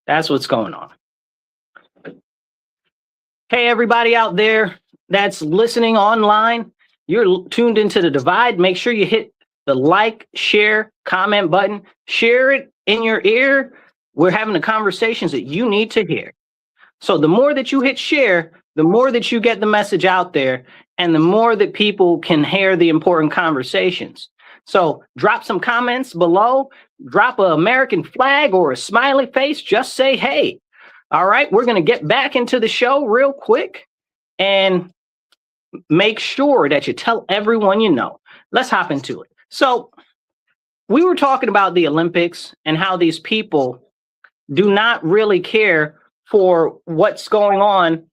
That's what's going on. Hey, everybody out there that's listening online, you're tuned into The Divide. Make sure you hit the like, share, comment button. Share it in your ear. We're having the conversations that you need to hear. So the more that you hit share, the more that you get the message out there, and the more that people can hear the important conversations. So drop some comments below, drop an American flag or a smiley face, just say, hey. All right, we're going to get back into the show real quick and make sure that you tell everyone you know. Let's hop into it. So we were talking about the Olympics and how these people do not really care for what's going on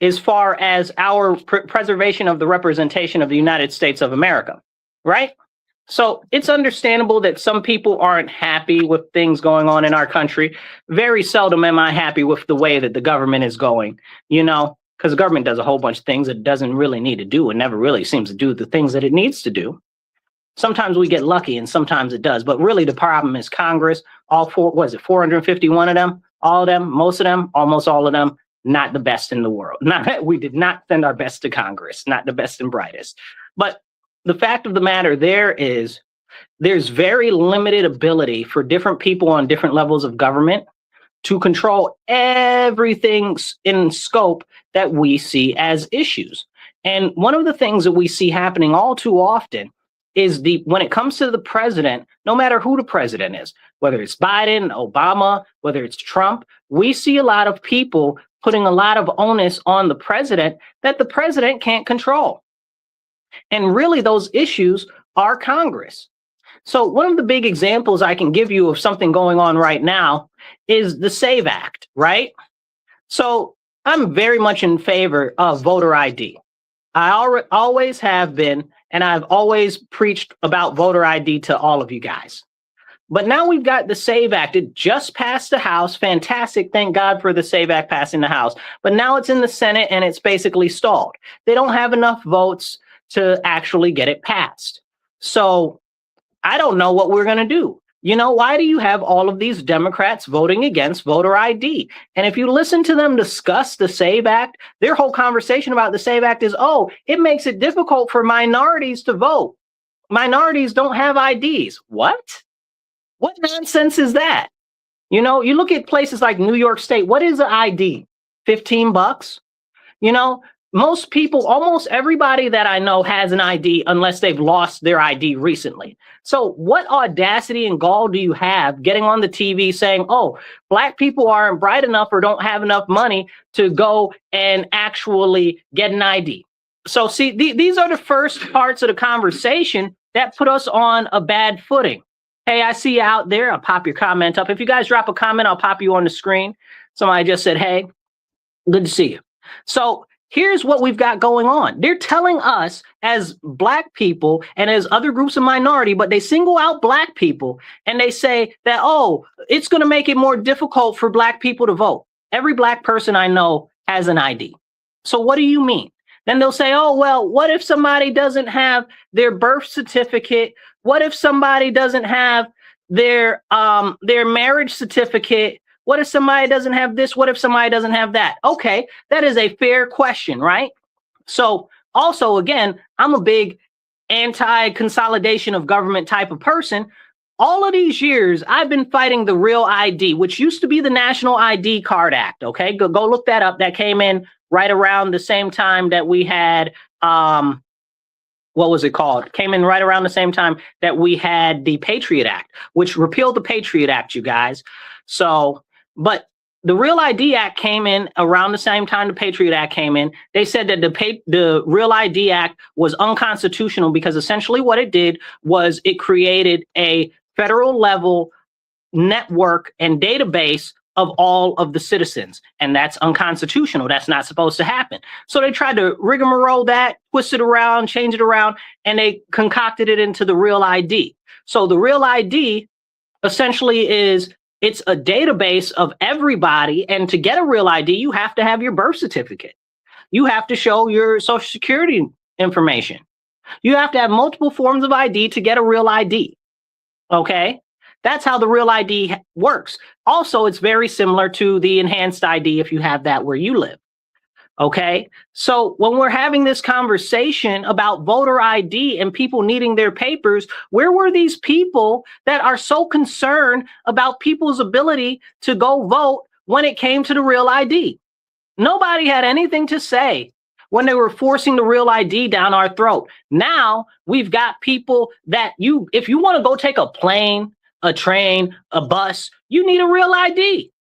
as far as our preservation of the representation of the United States of America, right? So it's understandable that some people aren't happy with things going on in our country. Very seldom am I happy with the way that the government is going, you know, because the government does a whole bunch of things it doesn't really need to do and never really seems to do the things that it needs to do. Sometimes we get lucky and sometimes it does. But really the problem is Congress, all four, was it 451 of them? All of them, most of them, almost all of them, not the best in the world. We did not send our best to Congress, not the best and brightest. But the fact of the matter there is there's very limited ability for different people on different levels of government to control everything in scope that we see as issues. And one of the things that we see happening all too often is when it comes to the president, no matter who the president is, whether it's Biden, Obama, whether it's Trump, we see a lot of people putting a lot of onus on the president that the president can't control. And really, those issues are Congress. So one of the big examples I can give you of something going on right now is the SAVE Act, right? So I'm very much in favor of voter ID. I always have been, and I've always preached about voter ID to all of you guys. But now we've got the SAVE Act. It just passed the House. Fantastic. Thank God for the SAVE Act passing the House. But now it's in the Senate and it's basically stalled. They don't have enough votes to actually get it passed. So I don't know what we're going to do. You know, why do you have all of these Democrats voting against voter ID? And if you listen to them discuss the SAVE Act, their whole conversation about the SAVE Act is, oh, it makes it difficult for minorities to vote. Minorities don't have IDs. What? What nonsense is that? You know, you look at places like New York State. What is an ID? $15? You know, most people, almost everybody that I know has an ID unless they've lost their ID recently. So what audacity and gall do you have getting on the TV saying, oh, black people aren't bright enough or don't have enough money to go and actually get an ID? So see, these are the first parts of the conversation that put us on a bad footing. Hey, I see you out there. I'll pop your comment up. If you guys drop a comment, I'll pop you on the screen. Somebody just said, hey, good to see you. So here's what we've got going on. They're telling us as black people and as other groups of minority, but they single out black people and they say that, oh, it's going to make it more difficult for black people to vote. Every black person I know has an ID. So what do you mean? Then they'll say, oh, well, what if somebody doesn't have their birth certificate? What if somebody doesn't have their marriage certificate? What if somebody doesn't have this? What if somebody doesn't have that? Okay, that is a fair question, right? So also, again, I'm a big anti-consolidation of government type of person. All of these years, I've been fighting the Real ID, which used to be the National ID Card Act, okay? Go look that up. That came in right around the same time that we had, what was it called? Came in right around the same time that we had the Patriot Act, which repealed the Patriot Act, you guys. So, but the Real ID Act came in around the same time the Patriot Act came in. They said that the Real ID Act was unconstitutional because essentially what it did was it created a federal level network and database of all of the citizens. And that's unconstitutional. That's not supposed to happen. So they tried to rigmarole that, twist it around, change it around, and they concocted it into the Real ID. So the Real ID essentially is, it's a database of everybody. And to get a Real ID, you have to have your birth certificate. You have to show your social security information. You have to have multiple forms of ID to get a Real ID. Okay. That's how the real ID works. Also, it's very similar to the enhanced ID if you have that where you live. Okay. So when we're having this conversation about voter ID and people needing their papers, where were these people that are so concerned about people's ability to go vote when it came to the real ID? Nobody had anything to say when they were forcing the real ID down our throat. Now we've got people that if you want to go take a plane, a train, a bus, you need a real ID.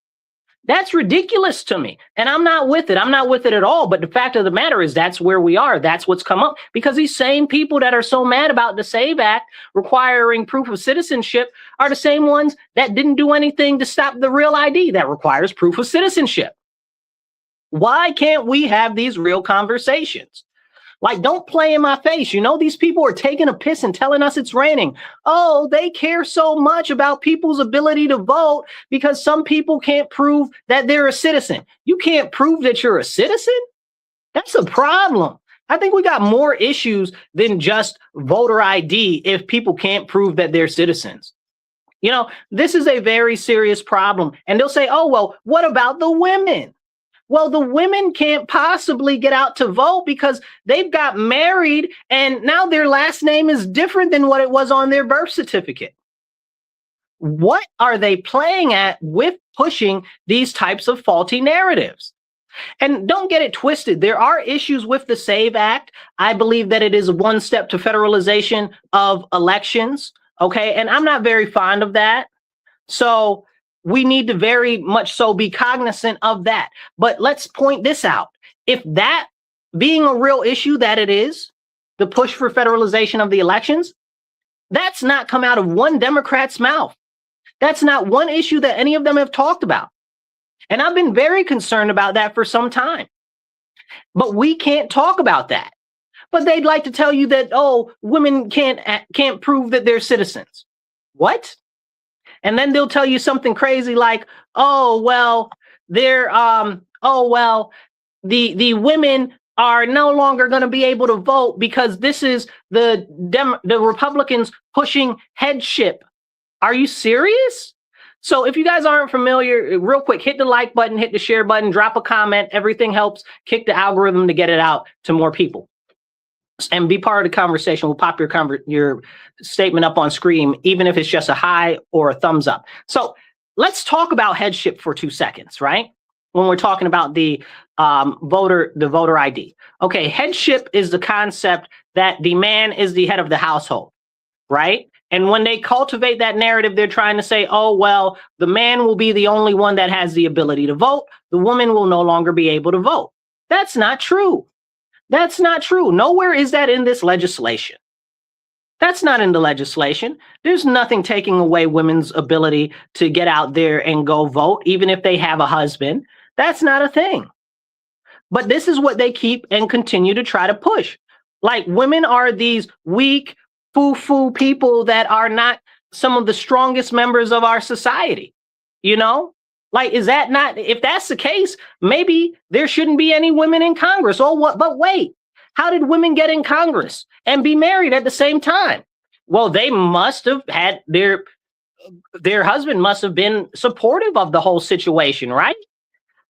That's ridiculous to me. And I'm not with it. I'm not with it at all. But the fact of the matter is that's where we are. That's what's come up, because these same people that are so mad about the SAVE Act requiring proof of citizenship are the same ones that didn't do anything to stop the real ID that requires proof of citizenship. Why can't we have these real conversations? Like, don't play in my face. You know, these people are taking a piss and telling us it's raining. Oh, they care so much about people's ability to vote because some people can't prove that they're a citizen. You can't prove that you're a citizen? That's a problem. I think we got more issues than just voter ID if people can't prove that they're citizens. You know, this is a very serious problem. And they'll say, oh, well, what about the women? Well, the women can't possibly get out to vote because they've got married and now their last name is different than what it was on their birth certificate. What are they playing at with pushing these types of faulty narratives? And don't get it twisted. There are issues with the SAVE Act. I believe that it is one step to federalization of elections. Okay. And I'm not very fond of that. So we need to very much so be cognizant of that. But let's point this out. If that being a real issue that it is, the push for federalization of the elections, that's not come out of one Democrat's mouth. That's not one issue that any of them have talked about. And I've been very concerned about that for some time. But we can't talk about that. But they'd like to tell you that, oh, women can't prove that they're citizens. What? And then they'll tell you something crazy like, oh, well, the women are no longer going to be able to vote because this is the Republicans pushing headship. Are you serious? So if you guys aren't familiar, real quick, hit the like button, hit the share button, drop a comment. Everything helps kick the algorithm to get it out to more people. And be part of the conversation. We'll pop your statement up on screen, even if it's just a hi or a thumbs up. So let's talk about headship for 2 seconds, right? When we're talking about the voter ID. Okay, headship is the concept that the man is the head of the household, right? And when they cultivate that narrative, they're trying to say, oh, well, the man will be the only one that has the ability to vote. The woman will no longer be able to vote. That's not true. That's not true. Nowhere is that in this legislation. That's not in the legislation. There's nothing taking away women's ability to get out there and go vote, even if they have a husband. That's not a thing. But this is what they keep and continue to try to push. Like, women are these weak, foo-foo people that are not some of the strongest members of our society, you know? Like, is that not, if that's the case, maybe there shouldn't be any women in Congress. Oh, what? But wait, how did women get in Congress and be married at the same time? Well, they must have had their husband must have been supportive of the whole situation, right?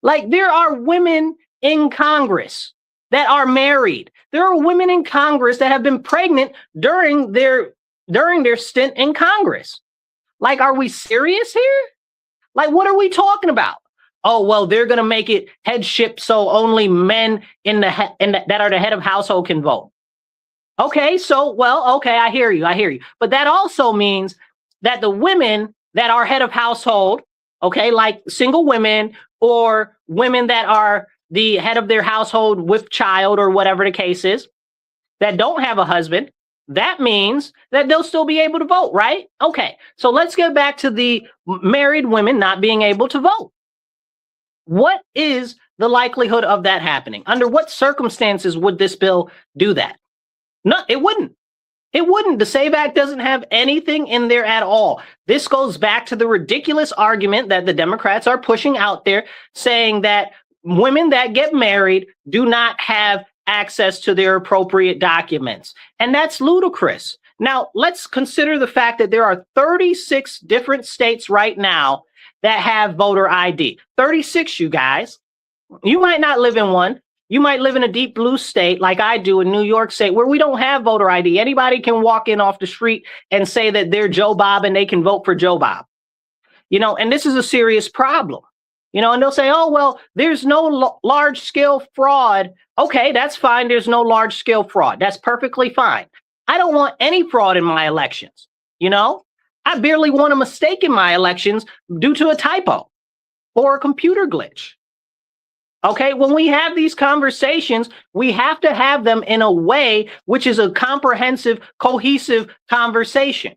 Like, there are women in Congress that are married. There are women in Congress that have been pregnant during their stint in Congress. Like, are we serious here? Like, what are we talking about? Oh, well, they're going to make it headship so only men that are the head of household can vote. Okay, so, well, okay, I hear you. But that also means that the women that are head of household, okay, like single women or women that are the head of their household with child or whatever the case is, that don't have a husband, that means that they'll still be able to vote, right? Okay, so let's get back to the married women not being able to vote. What is the likelihood of that happening? Under what circumstances would this bill do that? No, it wouldn't. It wouldn't. The SAVE Act doesn't have anything in there at all. This goes back to the ridiculous argument that the Democrats are pushing out there, saying that women that get married do not have access to their appropriate documents. And that's ludicrous. Now, let's consider the fact that there are 36 different states right now that have voter ID. 36, you guys. You might not live in one. You might live in a deep blue state like I do in New York State, where we don't have voter ID. Anybody can walk in off the street and say that they're Joe Bob and they can vote for Joe Bob. And this is a serious problem. And they'll say, oh, well, there's no large scale fraud. Okay, that's fine. There's no large scale fraud. That's perfectly fine. I don't want any fraud in my elections. I barely want a mistake in my elections due to a typo or a computer glitch. Okay, when we have these conversations, we have to have them in a way which is a comprehensive, cohesive conversation.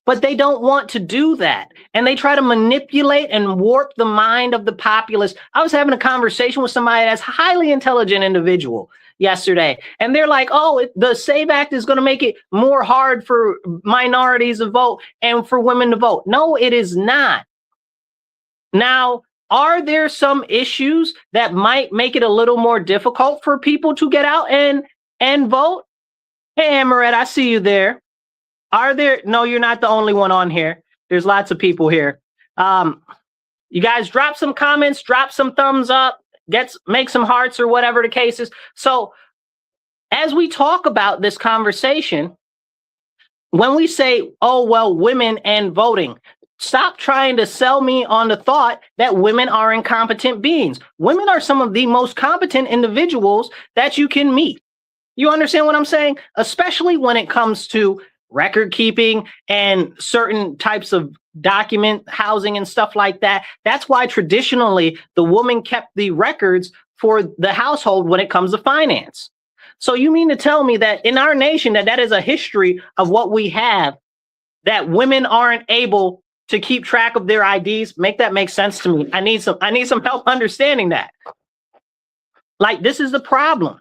But they don't want to do that. And they try to manipulate and warp the mind of the populace. I was having a conversation with somebody that's a highly intelligent individual yesterday. And they're like, oh, the SAVE Act is going to make it more hard for minorities to vote and for women to vote. No, it is not. Now, are there some issues that might make it a little more difficult for people to get out and vote? Hey, Amaret, I see you there. Are there? No, you're not the only one on here. There's lots of people here. You guys drop some comments, drop some thumbs up, make some hearts or whatever the case is. So as we talk about this conversation, when we say, oh, well, women and voting, stop trying to sell me on the thought that women are incompetent beings. Women are some of the most competent individuals that you can meet. You understand what I'm saying? Especially when it comes to record keeping and certain types of document housing and stuff like that. That's why traditionally the woman kept the records for the household when it comes to finance. So you mean to tell me that in our nation that is a history of what we have, that women aren't able to keep track of their IDs? Make that make sense to me. I need some help understanding that. Like, this is the problem.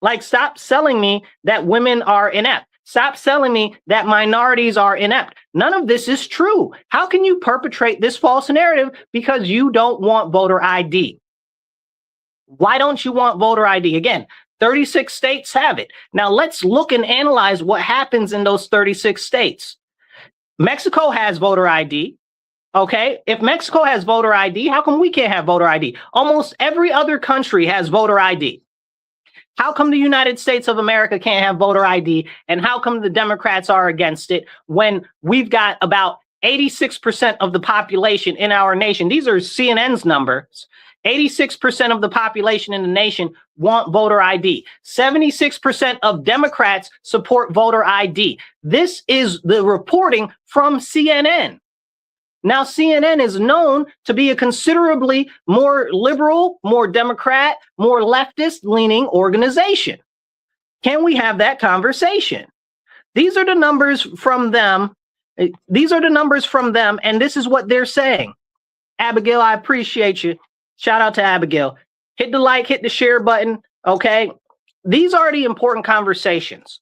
Like, stop selling me that women are inept. Stop selling me that minorities are inept. None of this is true. How can you perpetrate this false narrative because you don't want voter ID? Why don't you want voter ID? Again, 36 states have it. Now let's look and analyze what happens in those 36 states. Mexico has voter ID. Okay, if Mexico has voter ID, how come we can't have voter ID? Almost every other country has voter ID. How come the United States of America can't have voter ID? And how come the Democrats are against it when we've got about 86% of the population in our nation? These are CNN's numbers. 86% of the population in the nation want voter ID. 76% of Democrats support voter ID. This is the reporting from CNN. Now, CNN is known to be a considerably more liberal, more Democrat, more leftist-leaning organization. Can we have that conversation? These are the numbers from them. And this is what they're saying. Abigail, I appreciate you. Shout out to Abigail. Hit the like, hit the share button, okay? These are the important conversations.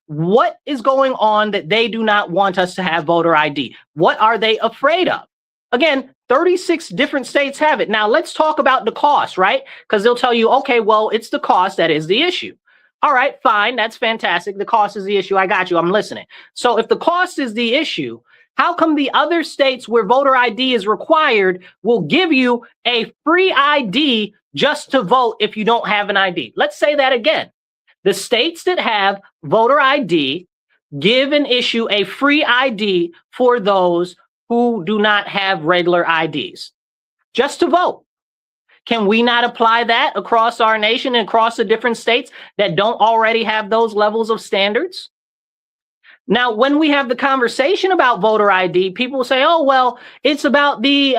What is going on that they do not want us to have voter ID? What are they afraid of? Again, 36 different states have it. Now, let's talk about the cost, right? Because they'll tell you, okay, well, it's the cost that is the issue. All right, fine. That's fantastic. The cost is the issue. I got you. I'm listening. So if the cost is the issue, how come the other states where voter ID is required will give you a free ID just to vote if you don't have an ID? Let's say that again. The states that have voter ID give and issue a free ID for those who do not have regular IDs, just to vote. Can we not apply that across our nation and across the different states that don't already have those levels of standards? Now, when we have the conversation about voter ID, people say, "Oh, well, it's about the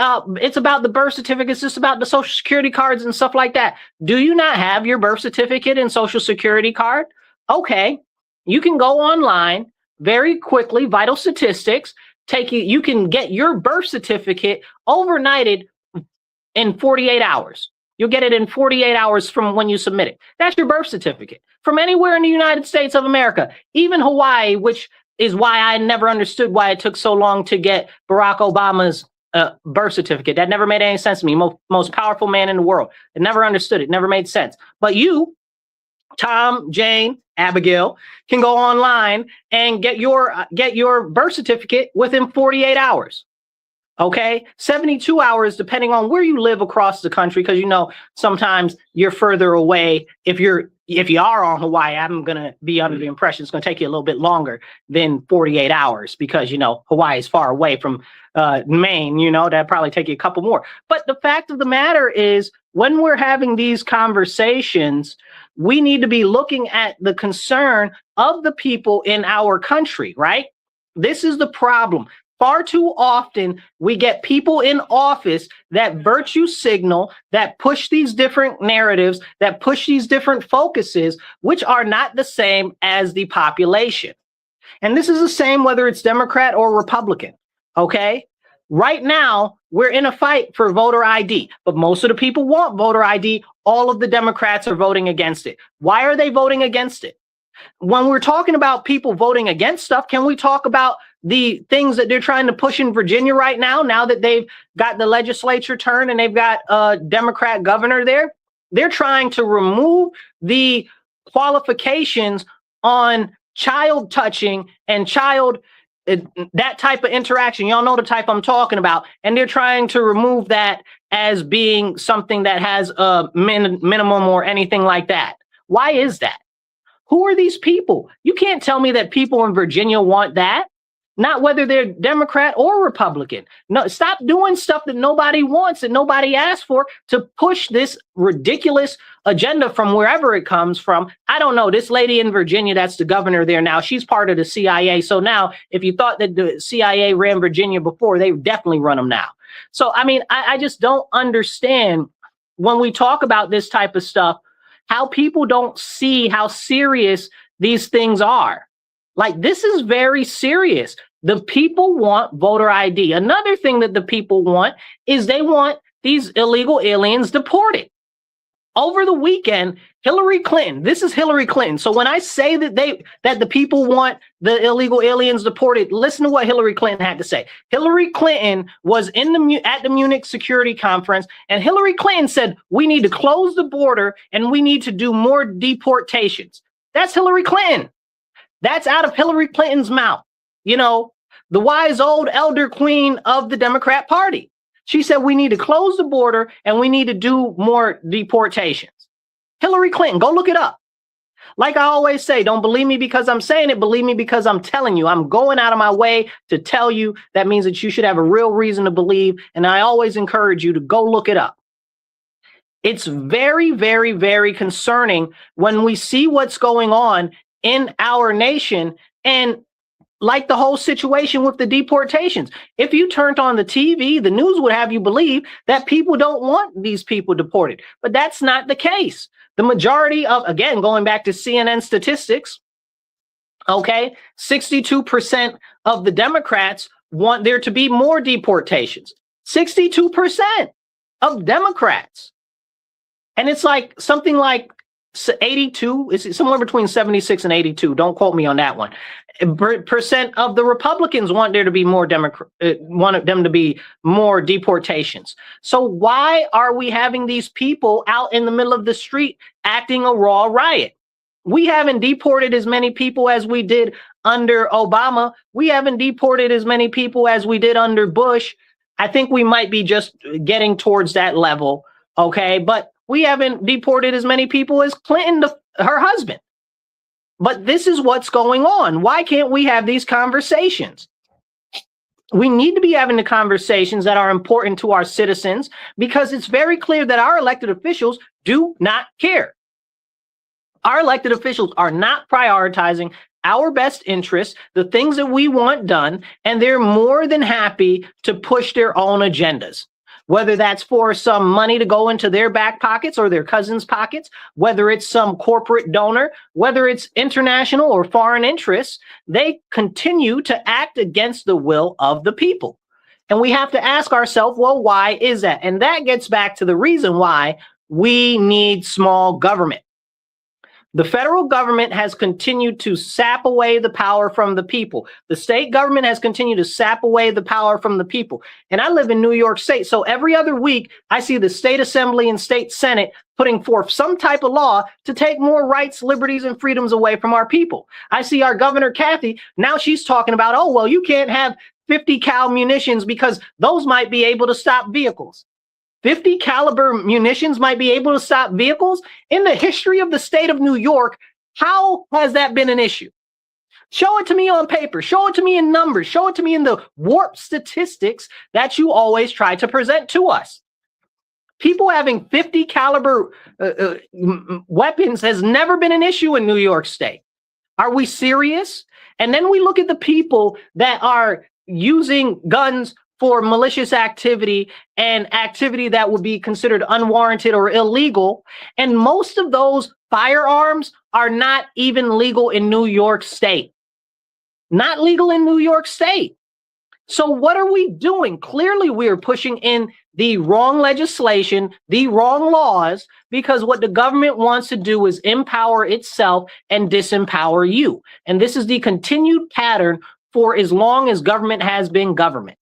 birth certificate, it's just about the social security cards and stuff like that." Do you not have your birth certificate and social security card? Okay, you can go online very quickly, vital statistics, you can get your birth certificate overnighted in 48 hours. You'll get it in 48 hours from when you submit it. That's your birth certificate from anywhere in the United States of America, even Hawaii, which is why I never understood why it took so long to get Barack Obama's birth certificate. That never made any sense to me. Most powerful man in the world. I never understood it. Never made sense. But you, Tom, Jane, Abigail, can go online and get your birth certificate within 48 hours. Okay, 72 hours, depending on where you live across the country, because sometimes you're further away. If you are on Hawaii, I'm gonna be under the impression it's gonna take you a little bit longer than 48 hours because Hawaii is far away from Maine. That'd probably take you a couple more. But the fact of the matter is, when we're having these conversations, we need to be looking at the concern of the people in our country, right? This is the problem. Far too often, we get people in office that virtue signal, that push these different narratives, that push these different focuses, which are not the same as the population. And this is the same whether it's Democrat or Republican, okay? Right now, we're in a fight for voter ID, but most of the people want voter ID. All of the Democrats are voting against it. Why are they voting against it? When we're talking about people voting against stuff, can we talk about the things that they're trying to push in Virginia right now that they've got the legislature turned and they've got a Democrat governor there? They're trying to remove the qualifications on child touching and that type of interaction. Y'all know the type I'm talking about. And they're trying to remove that as being something that has a minimum or anything like that. Why is that? Who are these people? You can't tell me that people in Virginia want that. Not whether they're Democrat or Republican. No, stop doing stuff that nobody wants, that nobody asked for, to push this ridiculous agenda from wherever it comes from. I don't know. This lady in Virginia, that's the governor there now, she's part of the CIA. So now, if you thought that the CIA ran Virginia before, they definitely run them now. So, I just don't understand when we talk about this type of stuff, how people don't see how serious these things are. Like, this is very serious. The people want voter ID. Another thing that the people want is they want these illegal aliens deported. Over the weekend, Hillary Clinton, this is Hillary Clinton. So when I say that the people want the illegal aliens deported, listen to what Hillary Clinton had to say. Hillary Clinton was at the Munich Security Conference, and Hillary Clinton said, we need to close the border and we need to do more deportations. That's Hillary Clinton. That's out of Hillary Clinton's mouth. The wise old elder queen of the Democrat Party. She said we need to close the border and we need to do more deportations. Hillary Clinton, go look it up. Like I always say, don't believe me because I'm saying it, believe me because I'm telling you. I'm going out of my way to tell you. That means that you should have a real reason to believe, and I always encourage you to go look it up. It's very, very, very concerning when we see what's going on in our nation, and like the whole situation with the deportations. If you turned on the TV, the news would have you believe that people don't want these people deported. But that's not the case. The majority of, again, going back to CNN statistics, okay, 62% of the Democrats want there to be more deportations. 62% of Democrats. And it's like something like 82, is somewhere between 76 and 82. Don't quote me on that one. Percent of the Republicans want there to be more wanted them to be more deportations. So why are we having these people out in the middle of the street acting a raw riot? We haven't deported as many people as we did under Obama. We haven't deported as many people as we did under Bush. I think we might be just getting towards that level. Okay, but we haven't deported as many people as Clinton, her husband. But this is what's going on. Why can't we have these conversations? We need to be having the conversations that are important to our citizens, because it's very clear that our elected officials do not care. Our elected officials are not prioritizing our best interests, the things that we want done, and they're more than happy to push their own agendas. Whether that's for some money to go into their back pockets or their cousins' pockets, whether it's some corporate donor, whether it's international or foreign interests, they continue to act against the will of the people. And we have to ask ourselves, well, why is that? And that gets back to the reason why we need small government. The federal government has continued to sap away the power from the people. The state government has continued to sap away the power from the people. And I live in New York State, so every other week I see the state assembly and state senate putting forth some type of law to take more rights, liberties, and freedoms away from our people. I see our Governor Kathy, now she's talking about, oh, well, you can't have 50 cal munitions because those might be able to stop vehicles. 50 caliber munitions might be able to stop vehicles? In the history of the state of New York, how has that been an issue? Show it to me on paper. Show it to me in numbers. Show it to me in the warped statistics that you always try to present to us. People having 50 caliber weapons has never been an issue in New York State. Are we serious? And then we look at the people that are using guns for malicious activity and activity that would be considered unwarranted or illegal. And most of those firearms are not even legal in New York State. Not legal in New York State. So what are we doing? Clearly, we are pushing in the wrong legislation, the wrong laws, because what the government wants to do is empower itself and disempower you. And this is the continued pattern for as long as government has been government.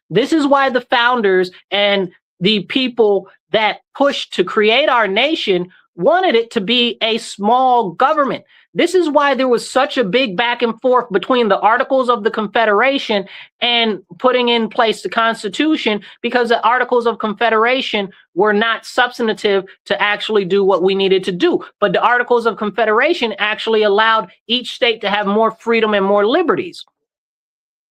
This is why the founders and the people that pushed to create our nation wanted it to be a small government. This is why there was such a big back and forth between the Articles of the Confederation and putting in place the Constitution, because the Articles of Confederation were not substantive to actually do what we needed to do. But the Articles of Confederation actually allowed each state to have more freedom and more liberties.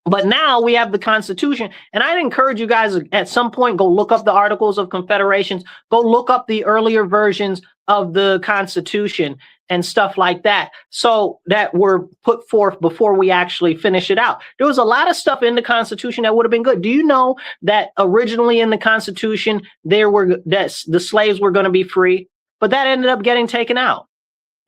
But now we have the Constitution, and I'd encourage you guys at some point, go look up the Articles of Confederation, go look up the earlier versions of the Constitution and stuff like that, so that were put forth before we actually finish it out. There was a lot of stuff in the Constitution that would have been good. Do you know that originally in the Constitution, that the slaves were going to be free, but that ended up getting taken out?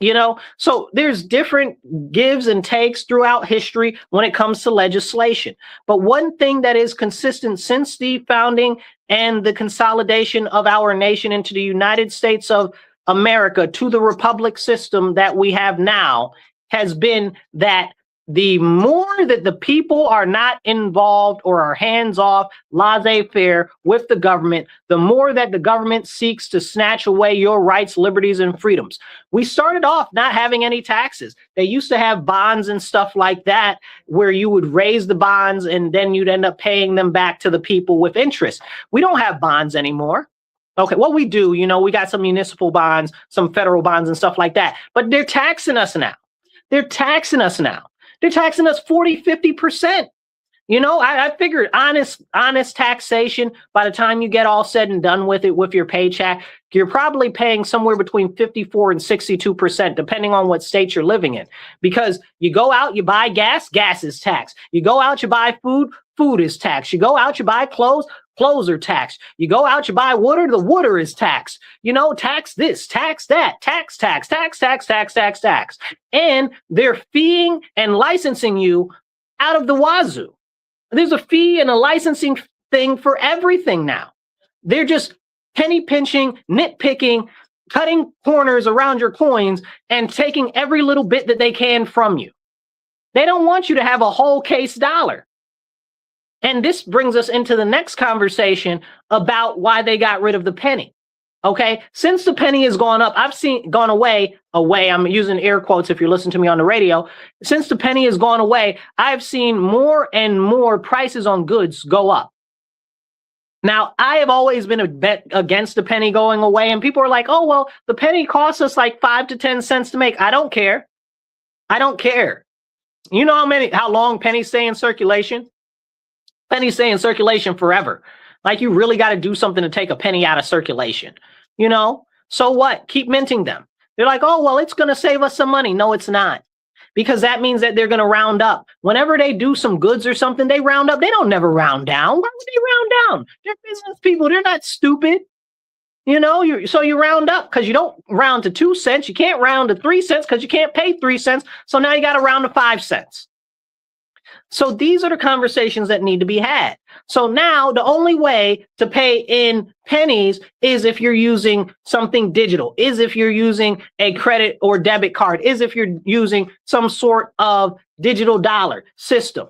You know, so there's different gives and takes throughout history when it comes to legislation. But one thing that is consistent since the founding and the consolidation of our nation into the United States of America to the republic system that we have now has been that the more that the people are not involved or are hands-off, laissez-faire with the government, the more that the government seeks to snatch away your rights, liberties, and freedoms. We started off not having any taxes. They used to have bonds and stuff like that where you would raise the bonds and then you'd end up paying them back to the people with interest. We don't have bonds anymore. Okay, well, we do. You know, we got some municipal bonds, some federal bonds and stuff like that. But they're taxing us now. They're taxing us now. They're taxing us 40, 50%. You know, I figured honest taxation, by the time you get all said and done with it with your paycheck, you're probably paying somewhere between 54 and 62%, depending on what state you're living in. Because you go out, you buy gas, gas is taxed. You go out, you buy food, food is taxed. You go out, you buy clothes, clothes are taxed. You go out, you buy water, the water is taxed. You know, tax this, tax that, tax. And they're feeing and licensing you out of the wazoo. There's a fee and a licensing thing for everything now. They're just penny pinching, nitpicking, cutting corners around your coins and taking every little bit that they can from you. They don't want you to have a whole case dollar. And this brings us into the next conversation about why they got rid of the penny. Okay, since the penny has gone up, gone away, I'm using air quotes if you're listening to me on the radio. Since the penny has gone away, I've seen more and more prices on goods go up. Now, I have always been a bet against the penny going away, and people are like, oh, well, the penny costs us like 5 to 10 cents to make. I don't care. I don't care. You know how long pennies stay in circulation? Pennies stay in circulation forever. Like, you really got to do something to take a penny out of circulation. You know, so what? Keep minting them. They're like, oh, well, it's going to save us some money. No, it's not. Because that means that they're going to round up. Whenever they do some goods or something, they round up. They don't never round down. Why would they round down? They're business people. They're not stupid. You know, so you round up because you don't round to 2 cents. You can't round to 3 cents because you can't pay 3 cents. So now you got to round to 5 cents. So these are the conversations that need to be had. So now the only way to pay in pennies is if you're using something digital, is if you're using a credit or debit card, is if you're using some sort of digital dollar system.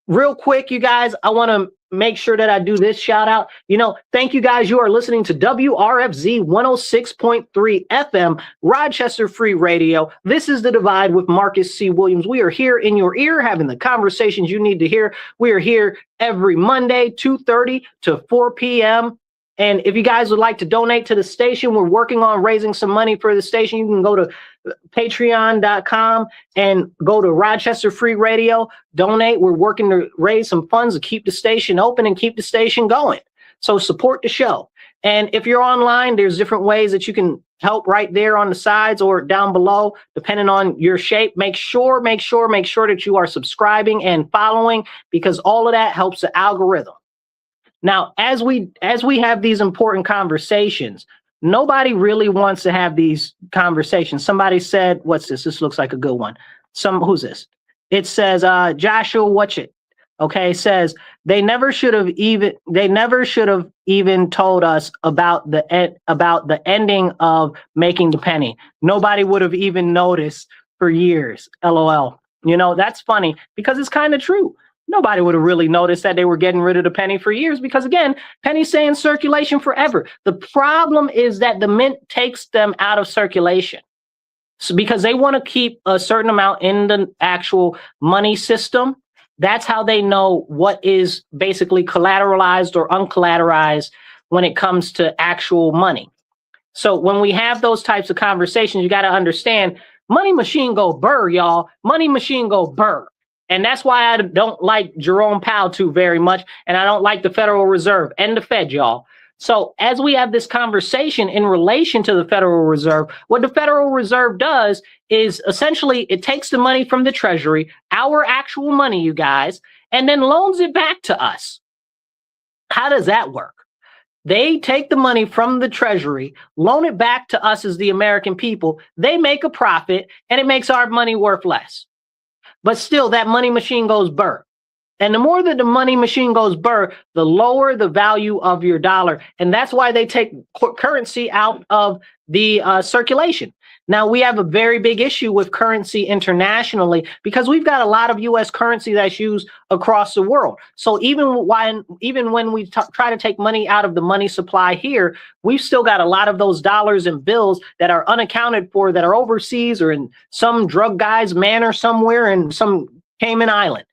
Real quick, you guys, I want to make sure that I do this shout out. Thank you guys. You are listening to WRFZ 106.3 FM, Rochester Free Radio. This is The Divide with Marcus C. Williams. We are here in your ear having the conversations you need to hear. We are here every Monday, 2:30 to 4 p.m. And if you guys would like to donate to the station, we're working on raising some money for the station. You can go to patreon.com and go to Rochester Free Radio, donate. We're working to raise some funds to keep the station open and keep the station going. So support the show. And if you're online, there's different ways that you can help right there on the sides or down below, depending on your shape. Make sure that you are subscribing and following, because all of that helps the algorithm. Now, as we have these important conversations, nobody really wants to have these conversations. Somebody said, what's this? This looks like a good one. Who's this? It says, Joshua Watchit. Okay, says they never should have even told us about the ending of Making the Penny. Nobody would have even noticed for years. LOL. That's funny because it's kind of true. Nobody would have really noticed that they were getting rid of the penny for years because, again, pennies stay in circulation forever. The problem is that the mint takes them out of circulation. So because they want to keep a certain amount in the actual money system. That's how they know what is basically collateralized or uncollateralized when it comes to actual money. So when we have those types of conversations, you got to understand, money machine go burr, y'all. Money machine go burr. And that's why I don't like Jerome Powell too very much. And I don't like the Federal Reserve and the Fed, y'all. So as we have this conversation in relation to the Federal Reserve, what the Federal Reserve does is essentially it takes the money from the Treasury, our actual money, you guys, and then loans it back to us. How does that work? They take the money from the Treasury, loan it back to us as the American people. They make a profit and it makes our money worth less. But still, that money machine goes burr. And the more that the money machine goes burr, the lower the value of your dollar. And that's why they take currency out of the circulation. Now, we have a very big issue with currency internationally because we've got a lot of U.S. currency that's used across the world. So even when we try to take money out of the money supply here, we've still got a lot of those dollars and bills that are unaccounted for, that are overseas or in some drug guy's manor somewhere in some Cayman Island.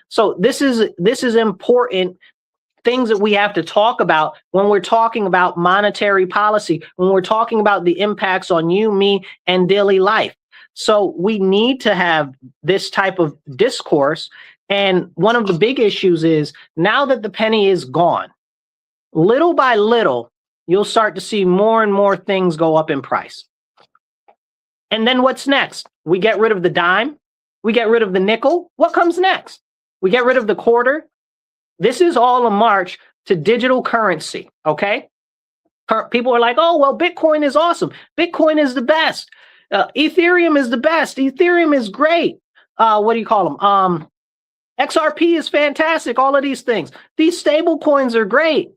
So this is important things that we have to talk about when we're talking about monetary policy, when we're talking about the impacts on you, me, and daily life. So we need to have this type of discourse. And one of the big issues is now that the penny is gone, little by little, you'll start to see more and more things go up in price. And then what's next? We get rid of the dime. We get rid of the nickel. What comes next? We get rid of the quarter. This is all a march to digital currency, okay? People are like, oh, well, Bitcoin is awesome. Bitcoin is the best. Ethereum is the best. Ethereum is great. What do you call them? XRP is fantastic. All of these things. These stable coins are great.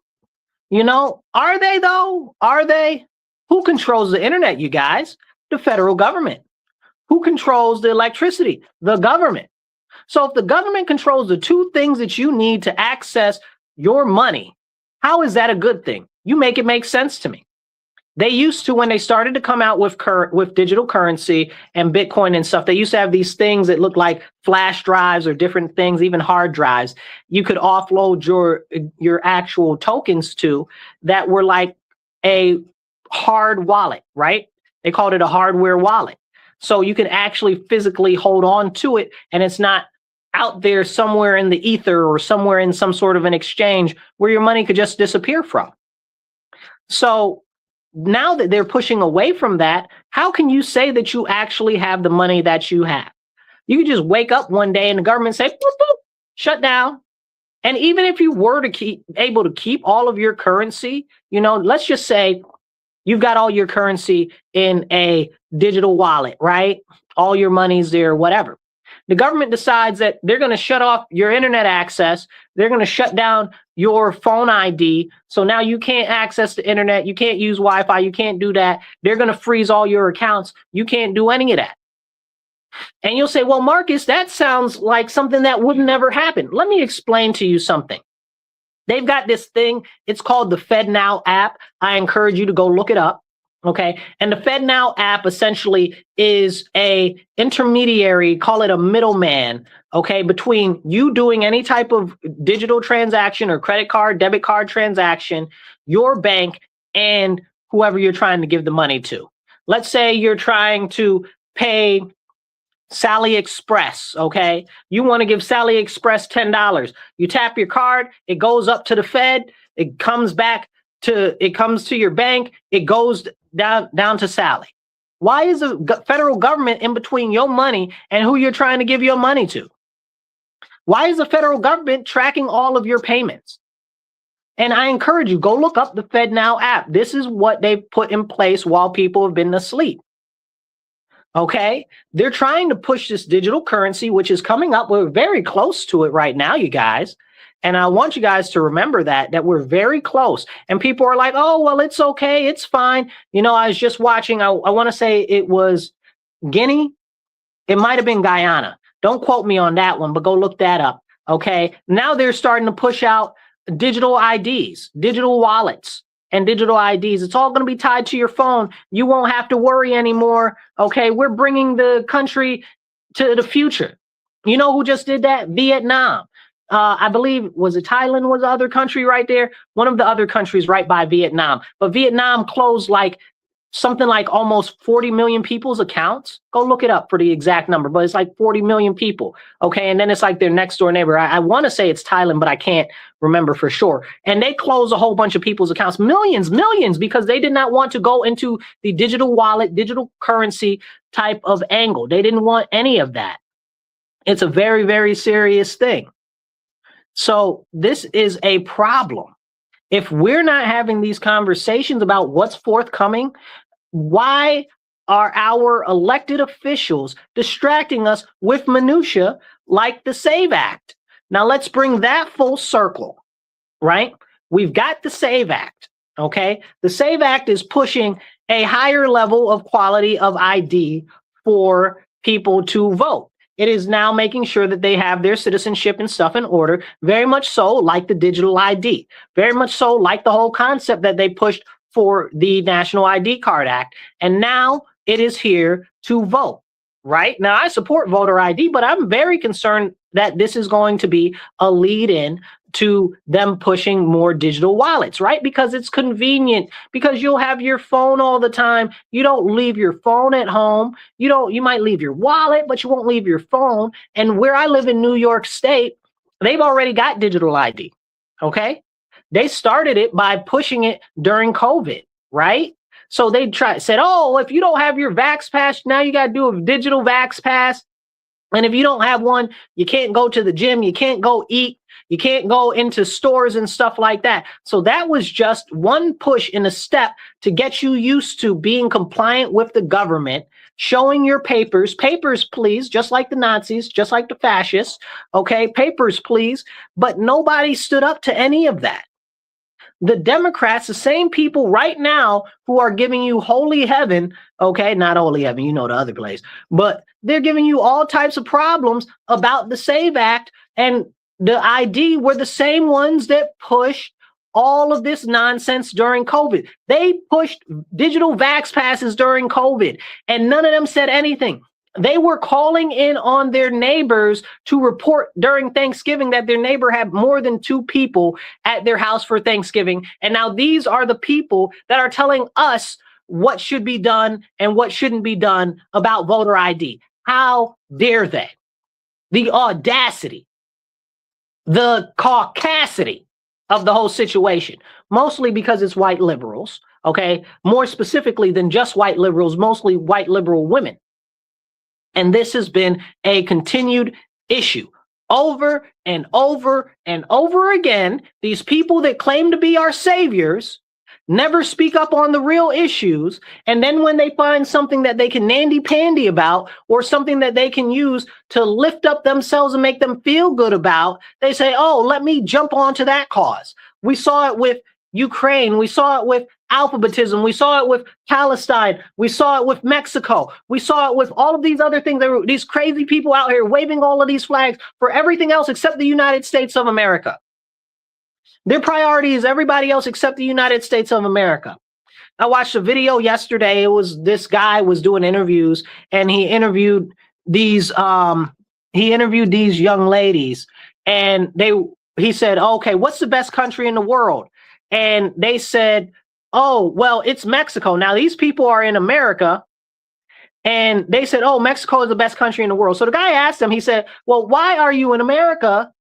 Are they though? Are they? Who controls the internet, you guys? The federal government. Who controls the electricity? The government. So if the government controls the two things that you need to access your money, how is that a good thing? You make it make sense to me. They used to, when they started to come out with digital currency and Bitcoin and stuff, they used to have these things that looked like flash drives or different things, even hard drives. You could offload your actual tokens to that were like a hard wallet, right? They called it a hardware wallet. So you can actually physically hold on to it, and it's not out there somewhere in the ether or somewhere in some sort of an exchange where your money could just disappear from. So now that they're pushing away from that, how can you say that you actually have the money that you have? You could just wake up one day and the government say, boop, boop, shut down. And even if you were to able to keep all of your currency, let's just say you've got all your currency in a digital wallet, right? All your money's there, whatever. The government decides that they're going to shut off your internet access. They're going to shut down your phone ID. So now you can't access the internet. You can't use Wi-Fi. You can't do that. They're going to freeze all your accounts. You can't do any of that. And you'll say, well, Marcus, that sounds like something that would never happen. Let me explain to you something. They've got this thing. It's called the FedNow app. I encourage you to go look it up. Okay. And the FedNow app essentially is a intermediary, call it a middleman, okay, between you doing any type of digital transaction or credit card, debit card transaction, your bank, and whoever you're trying to give the money to. Let's say you're trying to pay Sally Express, okay? You want to give Sally Express $10. You tap your card, it goes up to the Fed, it comes to your bank, it goes down to Sally. Why is the federal government in between your money and who you're trying to give your money to? Why is the federal government tracking all of your payments? And I encourage you, go look up the FedNow app. This is what they put in place while people have been asleep. Okay, they're trying to push this digital currency, which is coming up. We're very close to it right now, you guys. And I want you guys to remember that we're very close. And people are like, oh, well, it's okay. It's fine. You know, I was just watching. I want to say it was Guinea. It might have been Guyana. Don't quote me on that one, but go look that up. Okay, now they're starting to push out digital IDs, digital wallets, and digital IDs. It's all going to be tied to your phone. You won't have to worry anymore. Okay, we're bringing the country to the future. You know who just did that? Vietnam. I believe, was it Thailand was the other country right there? One of the other countries right by Vietnam. But Vietnam closed like something like almost 40 million people's accounts. Go look it up for the exact number, but it's like 40 million people. Okay, and then it's like their next door neighbor. I want to say it's Thailand, but I can't remember for sure. And they closed a whole bunch of people's accounts, millions, because they did not want to go into the digital wallet, digital currency type of angle. They didn't want any of that. It's a very, very serious thing. So this is a problem. If we're not having these conversations about what's forthcoming, why are our elected officials distracting us with minutia like the SAVE Act? Now let's bring that full circle, right? We've got the SAVE Act, okay? The SAVE Act is pushing a higher level of quality of ID for people to vote. It is now making sure that they have their citizenship and stuff in order, very much so like the digital ID, very much so like the whole concept that they pushed for the National ID Card Act. And now it is here to vote, right? Now, I support voter ID, but I'm very concerned that this is going to be a lead-in to them pushing more digital wallets, right? Because it's convenient, because you'll have your phone all the time. You don't leave your phone at home. You might leave your wallet, but you won't leave your phone. And where I live in New York State, they've already got digital ID, okay? They started it by pushing it during COVID, right? So they said, oh, if you don't have your Vax Pass, now you got to do a digital Vax Pass. And if you don't have one, you can't go to the gym, you can't go eat, you can't go into stores and stuff like that. So that was just one push in a step to get you used to being compliant with the government, showing your papers, please, just like the Nazis, just like the fascists, okay, papers, please. But nobody stood up to any of that. The Democrats, the same people right now who are giving you holy heaven, okay, not holy heaven, you know the other place, but they're giving you all types of problems about the SAVE Act and the ID were the same ones that pushed all of this nonsense during COVID. They pushed digital Vax passes during COVID, and none of them said anything. They were calling in on their neighbors to report during Thanksgiving that their neighbor had more than 2 people at their house for Thanksgiving. And now these are the people that are telling us what should be done and what shouldn't be done about voter ID. How dare they? The audacity, the caucasity of the whole situation, mostly because it's white liberals, okay? More specifically than just white liberals, mostly white liberal women. And this has been a continued issue over and over and over again. These people that claim to be our saviors never speak up on the real issues. And then when they find something that they can nandy-pandy about or something that they can use to lift up themselves and make them feel good about, they say, oh, let me jump onto that cause. We saw it with Ukraine. We saw it with alphabetism. We saw it with Palestine. We saw it with Mexico. We saw it with all of these other things. There were these crazy people out here waving all of these flags for everything else except the United States of America. Their priority is everybody else except the United States of America. I watched a video yesterday. It was this guy was doing interviews, and he interviewed these young ladies, and he said, "Okay, what's the best country in the world?" And they said, "Oh, well, it's Mexico." Now these people are in America, and they said, "Oh, Mexico is the best country in the world." So the guy asked them, he said, "Well, why are you in America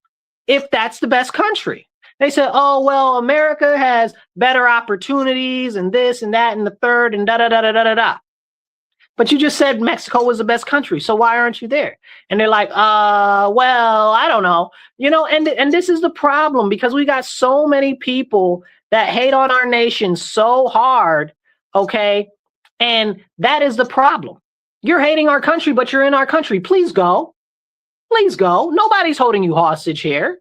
if that's the best country?" They said, "Oh, well, America has better opportunities and this and that and the third and da da da da da da da." But you just said Mexico was the best country, so why aren't you there? And they're like, well, I don't know. And this is the problem, because we got so many people that hate on our nation so hard, okay? And that is the problem. You're hating our country, but you're in our country. Please go. Please go. Nobody's holding you hostage here.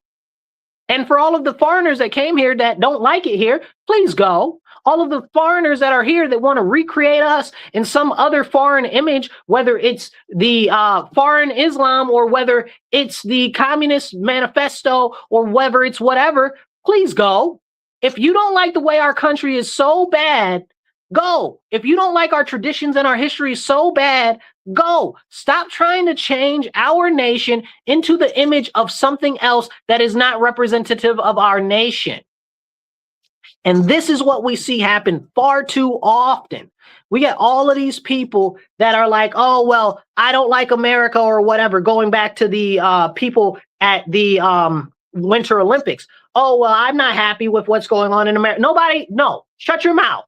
And for all of the foreigners that came here that don't like it here, please go. All of the foreigners that are here that want to recreate us in some other foreign image, whether it's the foreign Islam or whether it's the Communist Manifesto or whether it's whatever, please go. If you don't like the way our country is so bad, go. If you don't like our traditions and our history so bad, go. Stop trying to change our nation into the image of something else that is not representative of our nation. And this is what we see happen far too often. We get all of these people that are like, "Oh, well, I don't like America," or whatever, going back to the people at the Winter Olympics. "Oh, well, I'm not happy with what's going on in America." No, shut your mouth.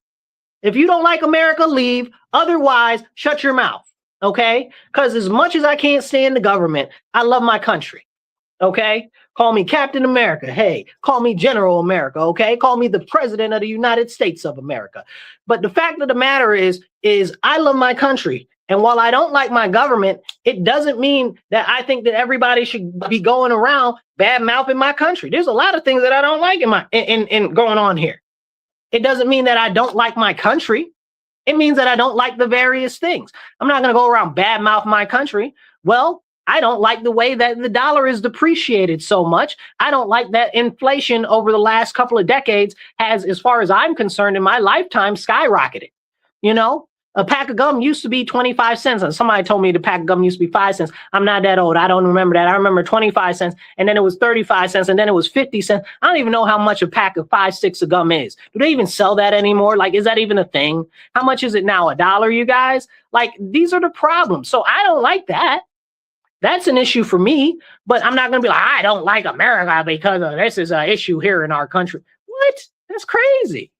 If you don't like America, leave. Otherwise, shut your mouth, okay? Because as much as I can't stand the government, I love my country, okay? Call me Captain America. Hey, call me General America, okay? Call me the President of the United States of America. But the fact of the matter is I love my country. And while I don't like my government, it doesn't mean that I think that everybody should be going around bad-mouthing my country. There's a lot of things that I don't like in going on here. It doesn't mean that I don't like my country. It means that I don't like the various things. I'm not going to go around badmouth my country. Well, I don't like the way that the dollar is depreciated so much. I don't like that inflation over the last couple of decades has, as far as I'm concerned, in my lifetime, skyrocketed. A pack of gum used to be 25 cents. And somebody told me the pack of gum used to be 5 cents. I'm not that old. I don't remember that. I remember 25 cents, and then it was 35 cents, and then it was 50 cents. I don't even know how much a pack of 5 sticks of gum is. Do they even sell that anymore? Like, is that even a thing? How much is it now? $1, you guys? Like, these are the problems. So I don't like that. That's an issue for me, but I'm not going to be like, I don't like America because this is an issue here in our country. What? That's crazy.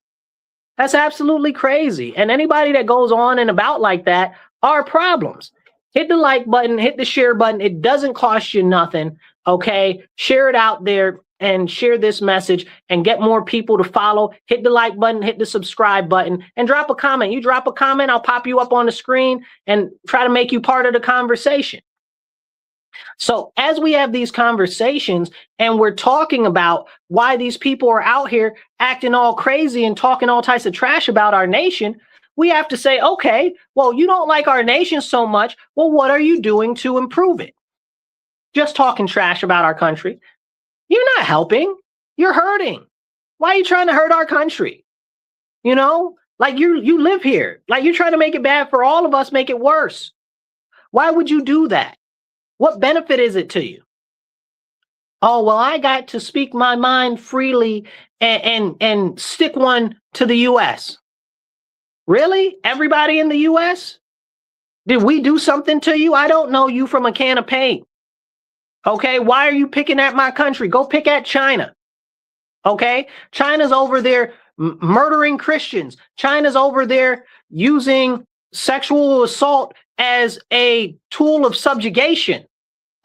That's absolutely crazy. And anybody that goes on and about like that are problems. Hit the like button, hit the share button. It doesn't cost you nothing, okay? Share it out there and share this message and get more people to follow. Hit the like button, hit the subscribe button, and drop a comment. You drop a comment, I'll pop you up on the screen and try to make you part of the conversation. So as we have these conversations and we're talking about why these people are out here acting all crazy and talking all types of trash about our nation, we have to say, okay, well, you don't like our nation so much. Well, what are you doing to improve it? Just talking trash about our country. You're not helping. You're hurting. Why are you trying to hurt our country? Like you live here. Like you're trying to make it bad for all of us, make it worse. Why would you do that? What benefit is it to you? Oh, well, I got to speak my mind freely and stick one to the U.S. Really? Everybody in the U.S.? Did we do something to you? I don't know you from a can of paint. Okay, why are you picking at my country? Go pick at China. Okay, China's over there murdering Christians. China's over there using sexual assault as a tool of subjugation.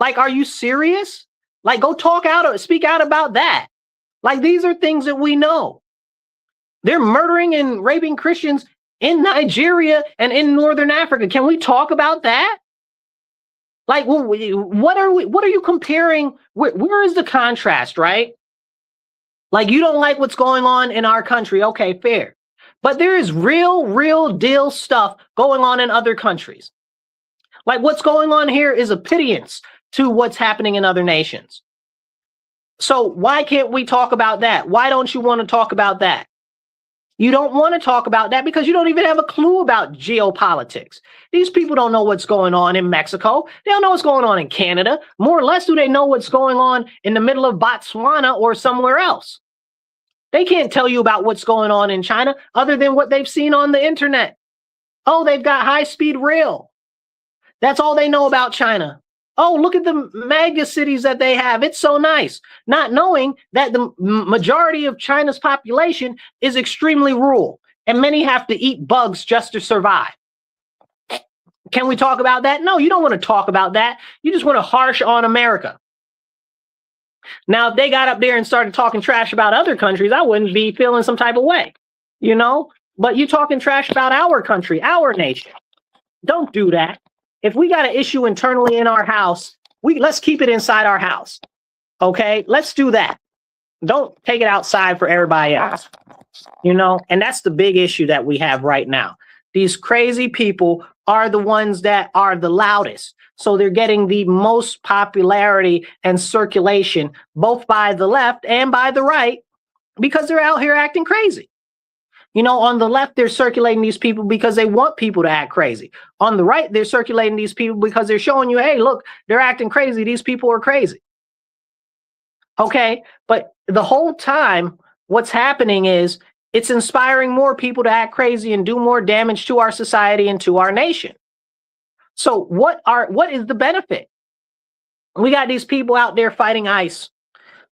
Like, are you serious? Like, go speak out about that. Like, these are things that we know. They're murdering and raping Christians in Nigeria and in Northern Africa. Can we talk about that? Like, what are you comparing? Where is the contrast, right? Like, you don't like what's going on in our country. Okay, fair. But there is real deal stuff going on in other countries. Like what's going on here is a pittance to what's happening in other nations. So why can't we talk about that? Why don't you want to talk about that? You don't want to talk about that because you don't even have a clue about geopolitics. These people don't know what's going on in Mexico. They don't know what's going on in Canada. More or less, do they know what's going on in the middle of Botswana or somewhere else? They can't tell you about what's going on in China other than what they've seen on the internet. Oh, they've got high-speed rail. That's all they know about China. Oh, look at the mega cities that they have. It's so nice. Not knowing that the majority of China's population is extremely rural, and many have to eat bugs just to survive. Can we talk about that? No, you don't want to talk about that. You just want to harsh on America. Now, if they got up there and started talking trash about other countries, I wouldn't be feeling some type of way, you know? But you talking trash about our country, our nation. Don't do that. If we got an issue internally in our house, let's keep it inside our house. Okay, let's do that. Don't take it outside for everybody else. You know, and that's the big issue that we have right now. These crazy people are the ones that are the loudest. So they're getting the most popularity and circulation, both by the left and by the right, because they're out here acting crazy. You know, on the left, they're circulating these people because they want people to act crazy. On the right, they're circulating these people because they're showing you, hey, look, they're acting crazy. These people are crazy. Okay, but the whole time, what's happening is it's inspiring more people to act crazy and do more damage to our society and to our nation. So what is the benefit? We got these people out there fighting ICE.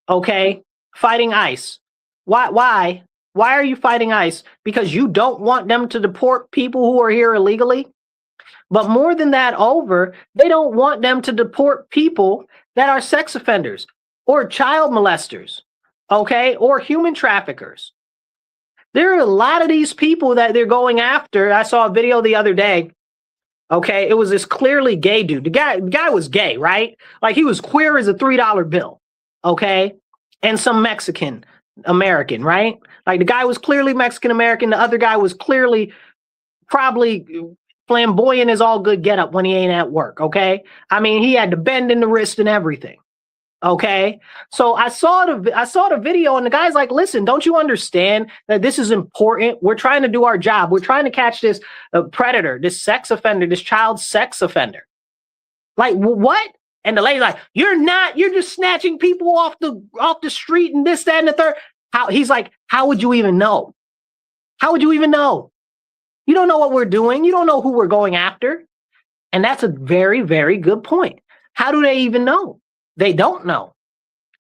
Okay, fighting ICE. Why? Why are you fighting ICE? Because you don't want them to deport people who are here illegally? But more than that they don't want them to deport people that are sex offenders or child molesters, okay, or human traffickers. There are a lot of these people that they're going after. I saw a video the other day. Okay, it was this clearly gay dude. The guy was gay, right? Like he was queer as a $3 bill, okay? And some Mexican American, right? Like the guy was clearly Mexican American. The other guy was clearly probably flamboyant as all good get up when he ain't at work, okay? I mean, he had the bend in the wrist and everything. Okay, so I saw the video and the guy's like, listen, don't you understand that this is important? We're trying to do our job. We're trying to catch this predator, this sex offender, this child sex offender. Like what? And the lady's like, you're just snatching people off the street and this, that, and the third. He's like, how would you even know? How would you even know? You don't know what we're doing. You don't know who we're going after. And that's a very, very good point. How do they even know? They don't know.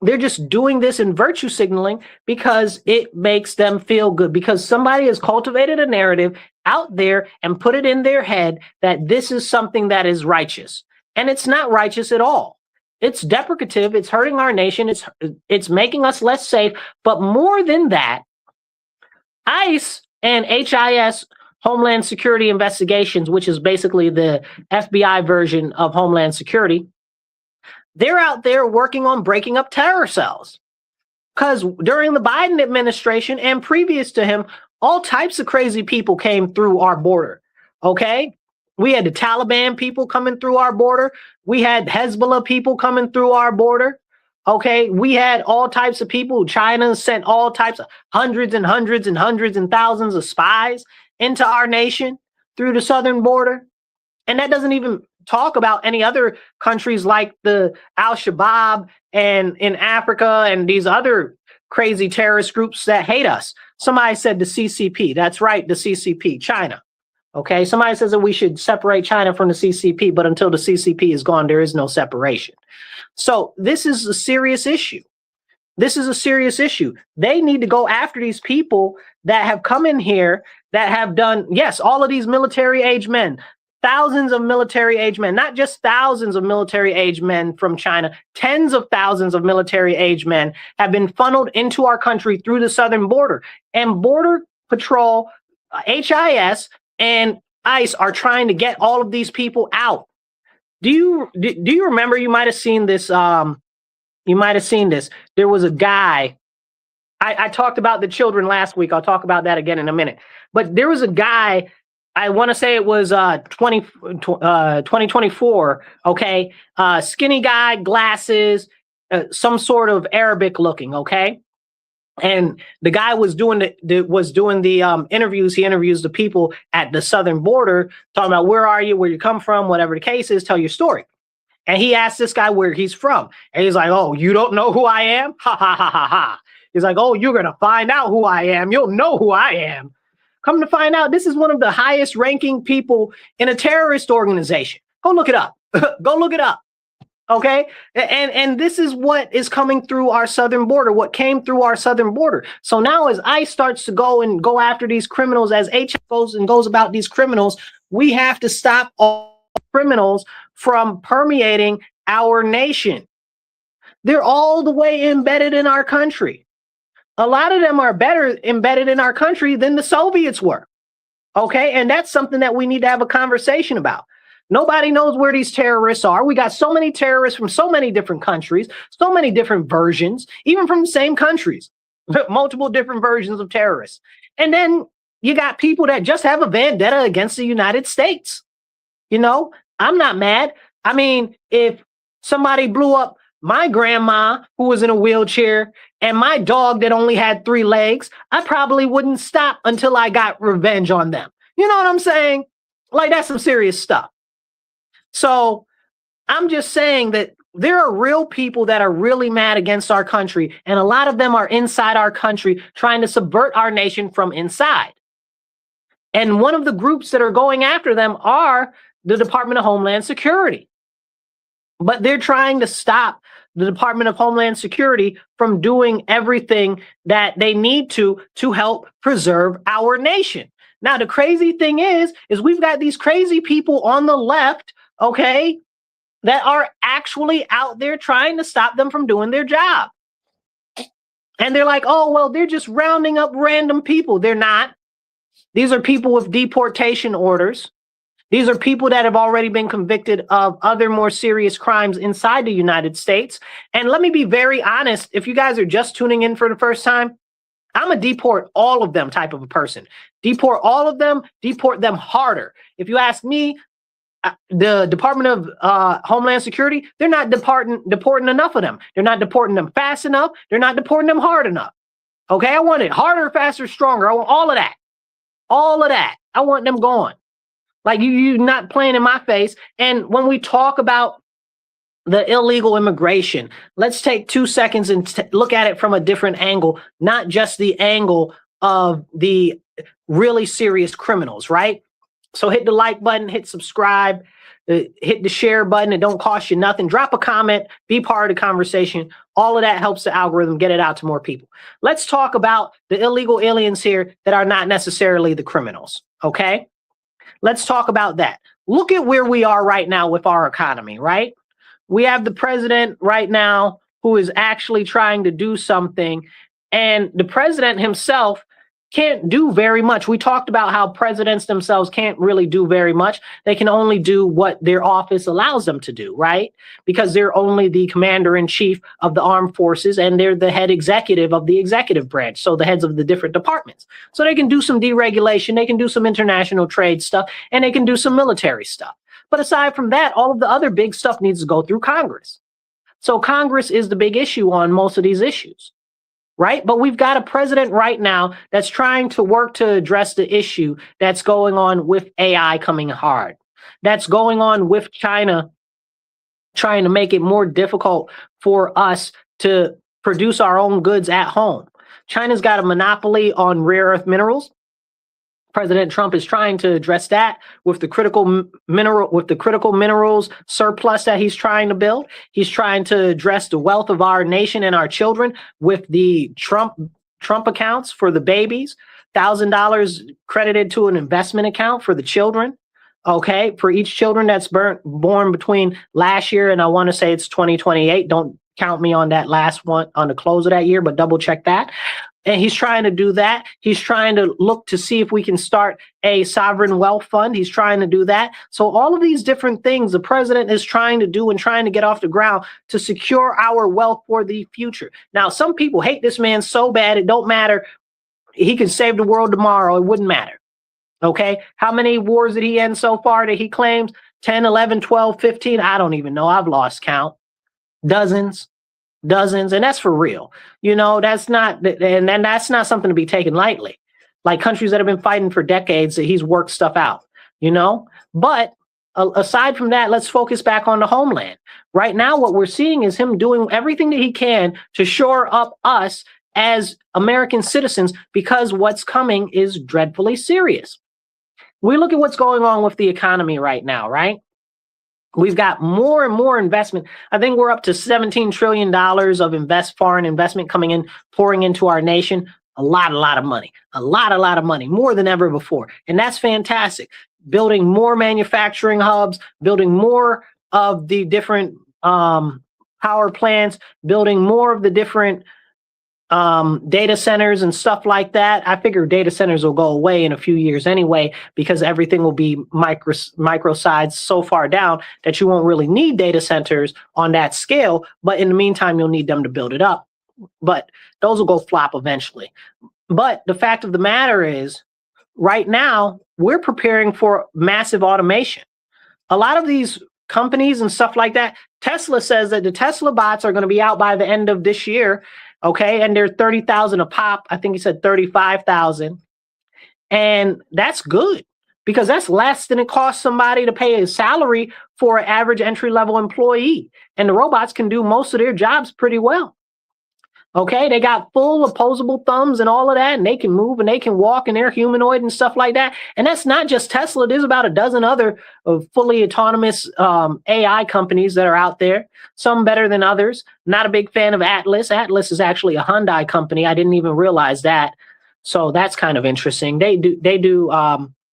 They're just doing this in virtue signaling because it makes them feel good, because somebody has cultivated a narrative out there and put it in their head that this is something that is righteous. And it's not righteous at all. It's deprecative. It's hurting our nation. It's making us less safe. But more than that, ICE and HIS, Homeland Security Investigations, which is basically the FBI version of Homeland Security, they're out there working on breaking up terror cells. Because during the Biden administration and previous to him, all types of crazy people came through our border. Okay? We had the Taliban people coming through our border. We had Hezbollah people coming through our border. Okay? We had all types of people. China sent all types of hundreds and hundreds and hundreds and thousands of spies into our nation through the southern border. And that doesn't even talk about any other countries like the Al-Shabaab and in Africa and these other crazy terrorist groups that hate us. Somebody said the CCP. That's right, the CCP, China. Okay, somebody says that we should separate China from the CCP, but until the CCP is gone, there is no separation. So this is a serious issue. This is a serious issue. They need to go after these people that have come in here that have done, yes, all of these military age men, thousands of military age men, not just thousands of military age men from China, tens of thousands of military age men have been funneled into our country through the southern border. And Border Patrol, HIS, and ICE are trying to get all of these people out. Do you remember? You might have seen this. You might have seen this. There was a guy. I talked about the children last week. I'll talk about that again in a minute. But there was a guy. I want to say it was 2024. Okay, skinny guy, glasses. some sort of Arabic looking, okay? And the guy was doing the interviews. He interviews the people at the southern border, talking about where are you, where you come from, whatever the case is, tell your story. And he asked this guy where he's from. And he's like, oh, you don't know who I am? Ha, ha, ha, ha, ha. He's like, oh, you're going to find out who I am. You'll know who I am. Come to find out, this is one of the highest ranking people in a terrorist organization. Go look it up. Go look it up. Okay. And this is what is coming through our southern border, what came through our southern border. So now as ICE starts to go after these criminals, as HF goes about these criminals, we have to stop all criminals from permeating our nation. They're all the way embedded in our country. A lot of them are better embedded in our country than the Soviets were. Okay. And that's something that we need to have a conversation about. Nobody knows where these terrorists are. We got so many terrorists from so many different countries, so many different versions, even from the same countries, multiple different versions of terrorists. And then you got people that just have a vendetta against the United States. You know, I'm not mad. I mean, if somebody blew up my grandma who was in a wheelchair and my dog that only had 3 legs, I probably wouldn't stop until I got revenge on them. You know what I'm saying? Like, that's some serious stuff. So I'm just saying that there are real people that are really mad against our country, and a lot of them are inside our country trying to subvert our nation from inside. And one of the groups that are going after them are the Department of Homeland Security. But they're trying to stop the Department of Homeland Security from doing everything that they need to help preserve our nation. Now, the crazy thing is we've got these crazy people on the left, okay, that are actually out there trying to stop them from doing their job. And they're like, oh, well, they're just rounding up random people. They're not. These are people with deportation orders. These are people that have already been convicted of other more serious crimes inside the United States. And let me be very honest, if you guys are just tuning in for the first time, I'm a deport all of them type of a person. Deport all of them, deport them harder. If you ask me, the Department of Homeland Security, they're not deporting enough of them. They're not deporting them fast enough. They're not deporting them hard enough. Okay, I want it harder, faster, stronger. I want all of that. All of that. I want them gone. Like, you're not playing in my face. And when we talk about the illegal immigration, let's take 2 seconds and look at it from a different angle, not just the angle of the really serious criminals, right? So hit the like button, hit subscribe, hit the share button. It don't cost you nothing. Drop a comment, be part of the conversation. All of that helps the algorithm get it out to more people. Let's talk about the illegal aliens here that are not necessarily the criminals, okay? Let's talk about that. Look at where we are right now with our economy, right? We have the president right now who is actually trying to do something, and the president himself can't do very much. We talked about how presidents themselves can't really do very much. They can only do what their office allows them to do, right? Because they're only the commander-in-chief of the armed forces, and they're the head executive of the executive branch, so the heads of the different departments. So they can do some deregulation, they can do some international trade stuff, and they can do some military stuff. But aside from that, all of the other big stuff needs to go through Congress. So Congress is the big issue on most of these issues. Right? But we've got a president right now that's trying to work to address the issue that's going on with AI coming hard. That's going on with China trying to make it more difficult for us to produce our own goods at home. China's got a monopoly on rare earth minerals. President Trump is trying to address that with the critical minerals surplus that he's trying to build. He's trying to address the wealth of our nation and our children with the Trump accounts for the babies, $1,000 credited to an investment account for the children. Okay, for each children that's born between last year and I want to say it's 2028. Don't count me on that last one on the close of that year, but double check that. And he's trying to do that. He's trying to look to see if we can start a sovereign wealth fund. He's trying to do that. So all of these different things the president is trying to do and trying to get off the ground to secure our wealth for the future. Now, some people hate this man so bad, it don't matter. He can save the world tomorrow. It wouldn't matter. Okay. How many wars did he end so far that he claims? 10, 11, 12, 15. I don't even know. I've lost count. Dozens. dozens, and that's for real. You know, that's not, and that's not something to be taken lightly. Like countries that have been fighting for decades, that he's worked stuff out, you know? But aside from that, let's focus back on the homeland. Right now, what we're seeing is him doing everything that he can to shore up us as American citizens, because what's coming is dreadfully serious. We look at what's going on with the economy right now, right? We've got more and more investment. I think we're up to $17 trillion of foreign investment coming in, pouring into our nation. A lot of money, a lot of money, more than ever before. And that's fantastic. Building more manufacturing hubs, building more of the different power plants, building more of the different data centers and stuff like that. I figure data centers will go away in a few years anyway, because everything will be micro size so far down that you won't really need data centers on that scale. But in the meantime, you'll need them to build it up. But those will go flop eventually. But the fact of the matter is, right now, we're preparing for massive automation. A lot of these companies and stuff like that, Tesla says that the Tesla bots are going to be out by the end of this year. Okay, and they're 30,000 a pop. I think he said 35,000. And that's good, because that's less than it costs somebody to pay a salary for an average entry-level employee. And the robots can do most of their jobs pretty well. Okay, they got full opposable thumbs and all of that, and they can move and they can walk, and they're humanoid and stuff like that. And that's not just Tesla. There's about a dozen other fully autonomous AI companies that are out there, some better than others. Not a big fan of Atlas. Atlas is actually a Hyundai company. I didn't even realize that. So that's kind of interesting.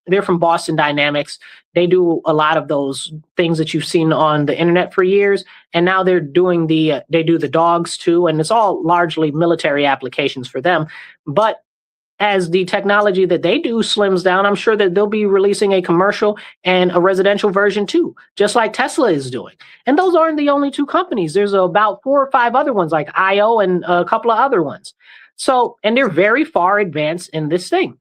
They're from Boston Dynamics. They do a lot of those things that you've seen on the internet for years. And now they're doing they do the dogs too. And it's all largely military applications for them. But as the technology that they do slims down, I'm sure that they'll be releasing a commercial and a residential version too, just like Tesla is doing. And those aren't the only two companies. There's about 4 or 5 other ones, like IO and a couple of other ones. So, and they're very far advanced in this thing.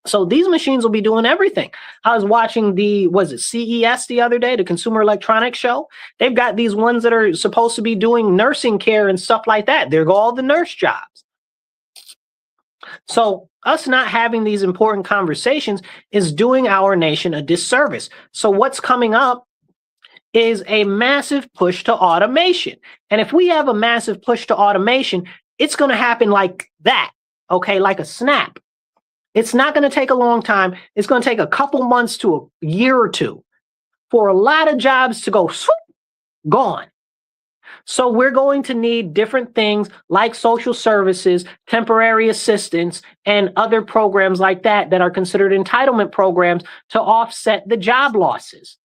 So these machines will be doing everything. I was watching CES the other day, the Consumer Electronics Show. They've got these ones that are supposed to be doing nursing care and stuff like that. There go all the nurse jobs. So us not having these important conversations is doing our nation a disservice. So what's coming up is a massive push to automation. And if we have a massive push to automation, it's going to happen like that, okay, like a snap. It's not going to take a long time. It's going to take a couple months to a year or two for a lot of jobs to go swoop, gone. So we're going to need different things like social services, temporary assistance, and other programs like that that are considered entitlement programs to offset the job losses.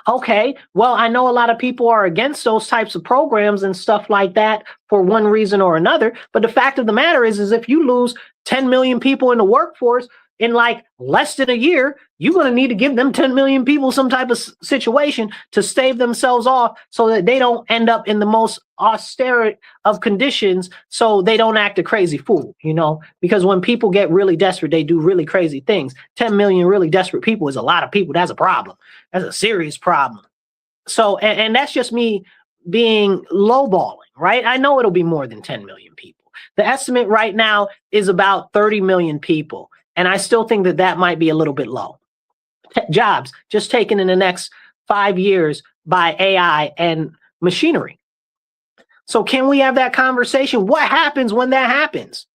Okay, well, I know a lot of people are against those types of programs and stuff like that for one reason or another. But the fact of the matter is if you lose 10 million people in the workforce in like less than a year, you're going to need to give them 10 million people some type of situation to stave themselves off so that they don't end up in the most austere of conditions, so they don't act a crazy fool, you know, because when people get really desperate, they do really crazy things. 10 million really desperate people is a lot of people. That's a problem. That's a serious problem. So, and that's just me being lowballing, right? I know it'll be more than 10 million people. The estimate right now is about 30 million people. And I still think that that might be a little bit low. Jobs just taken in the next 5 years by AI and machinery. So can we have that conversation? What happens when that happens?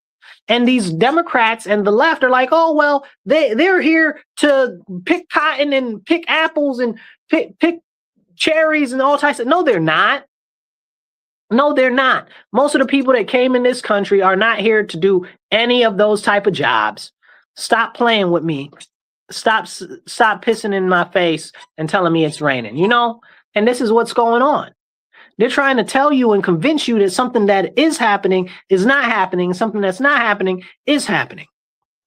And these Democrats and the left are like, oh, well, they're here to pick cotton and pick apples and pick cherries and all types of. No, they're not. No, they're not. Most of the people that came in this country are not here to do any of those type of jobs. Stop playing with me. Stop pissing in my face and telling me it's raining, you know? And this is what's going on. They're trying to tell you and convince you that something that is happening is not happening. Something that's not happening is happening.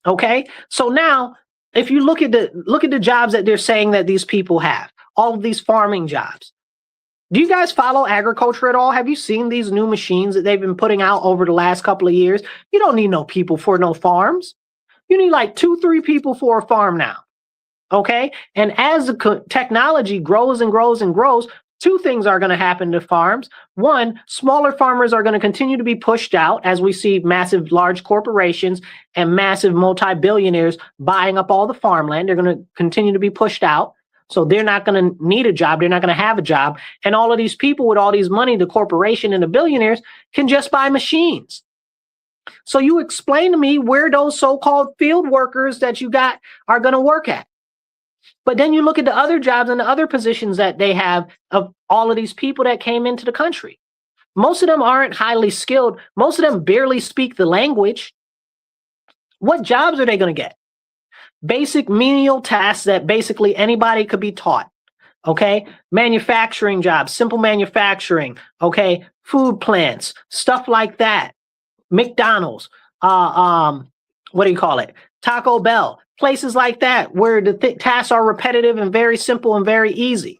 Okay? So now, if you look at the jobs that they're saying that these people have, all of these farming jobs. Do you guys follow agriculture at all? Have you seen these new machines that they've been putting out over the last couple of years? You don't need no people for no farms. You need like 2-3 people for a farm now. Okay? And as the technology grows and grows and grows, Two things are going to happen to farms. One, smaller farmers are going to continue to be pushed out as we see massive, large corporations and massive multi-billionaires buying up all the farmland. They're going to continue to be pushed out. So they're not going to need a job. They're not going to have a job. And all of these people with all these money, the corporation and the billionaires, can just buy machines. So you explain to me where those so-called field workers that you got are going to work at. But then you look at the other jobs and the other positions that they have of all of these people that came into the country. Most of them aren't highly skilled. Most of them barely speak the language. What jobs are they going to get? Basic menial tasks that basically anybody could be taught. Okay, manufacturing jobs, simple manufacturing. Okay, food plants, stuff like that. McDonald's, what do you call it? Taco Bell, places like that where the tasks are repetitive and very simple and very easy.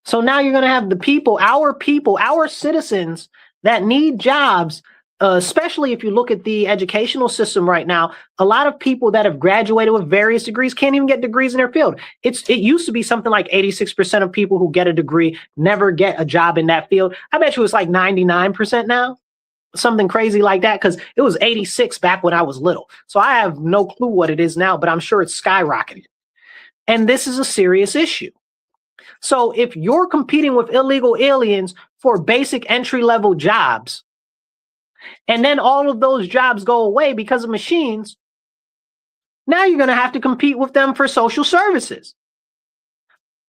So now you're going to have the people, our citizens that need jobs, especially if you look at the educational system right now. A lot of people that have graduated with various degrees can't even get degrees in their field. It used to be something like 86% of people who get a degree never get a job in that field. I bet you it's like 99% now. Something crazy like that, because it was 86 back when I was little. So I have no clue what it is now, but I'm sure it's skyrocketed. And this is a serious issue. So if you're competing with illegal aliens for basic entry-level jobs, and then all of those jobs go away because of machines, now you're going to have to compete with them for social services.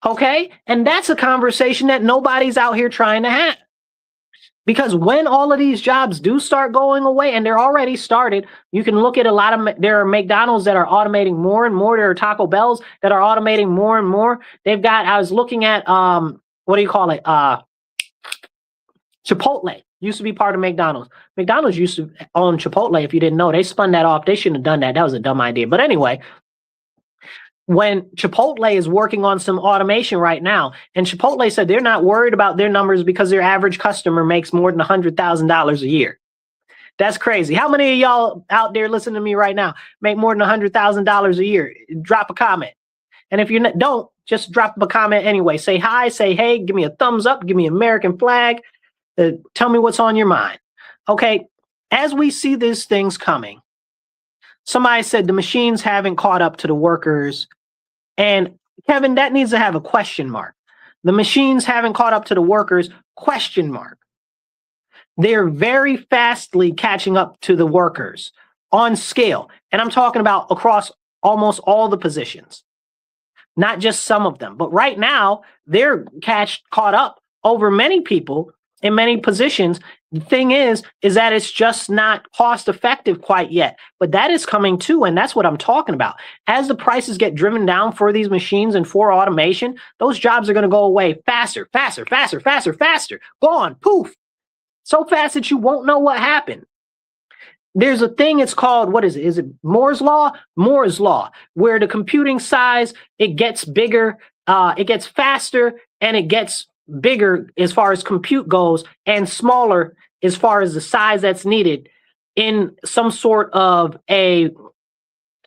Okay? And that's a conversation that nobody's out here trying to have. Because when all of these jobs do start going away, and they're already started, you can look at a lot of, there are McDonald's that are automating more and more. There are Taco Bells that are automating more and more. They've got, I was looking at, what do you call it? Chipotle used to be part of McDonald's. McDonald's used to own Chipotle, if you didn't know. They spun that off. They shouldn't have done that. That was a dumb idea. But anyway, when Chipotle is working on some automation right now, and Chipotle said they're not worried about their numbers because their average customer makes more than $100,000 a year. That's crazy. How many of y'all out there listening to me right now make more than $100,000 a year? Drop a comment. And if you don't, just drop a comment anyway. Say hi, say hey, give me a thumbs up, give me an American flag. Tell me what's on your mind. Okay, as we see these things coming, somebody said the machines haven't caught up to the workers. And Kevin, that needs to have a question mark. The machines haven't caught up to the workers, question mark. They're very fastly catching up to the workers on scale. And I'm talking about across almost all the positions, not just some of them. But right now, they're caught up over many people in many positions. The thing is that it's just not cost effective quite yet, but that is coming too. And that's what I'm talking about. As the prices get driven down for these machines and for automation, those jobs are going to go away faster, faster, faster, faster, faster, gone, poof, so fast that you won't know what happened. There's a thing, it's called, what is it? Is it Moore's Law? Moore's Law, where the computing size, it gets bigger, it gets faster, and it gets bigger as far as compute goes, and smaller as far as the size that's needed in some sort of a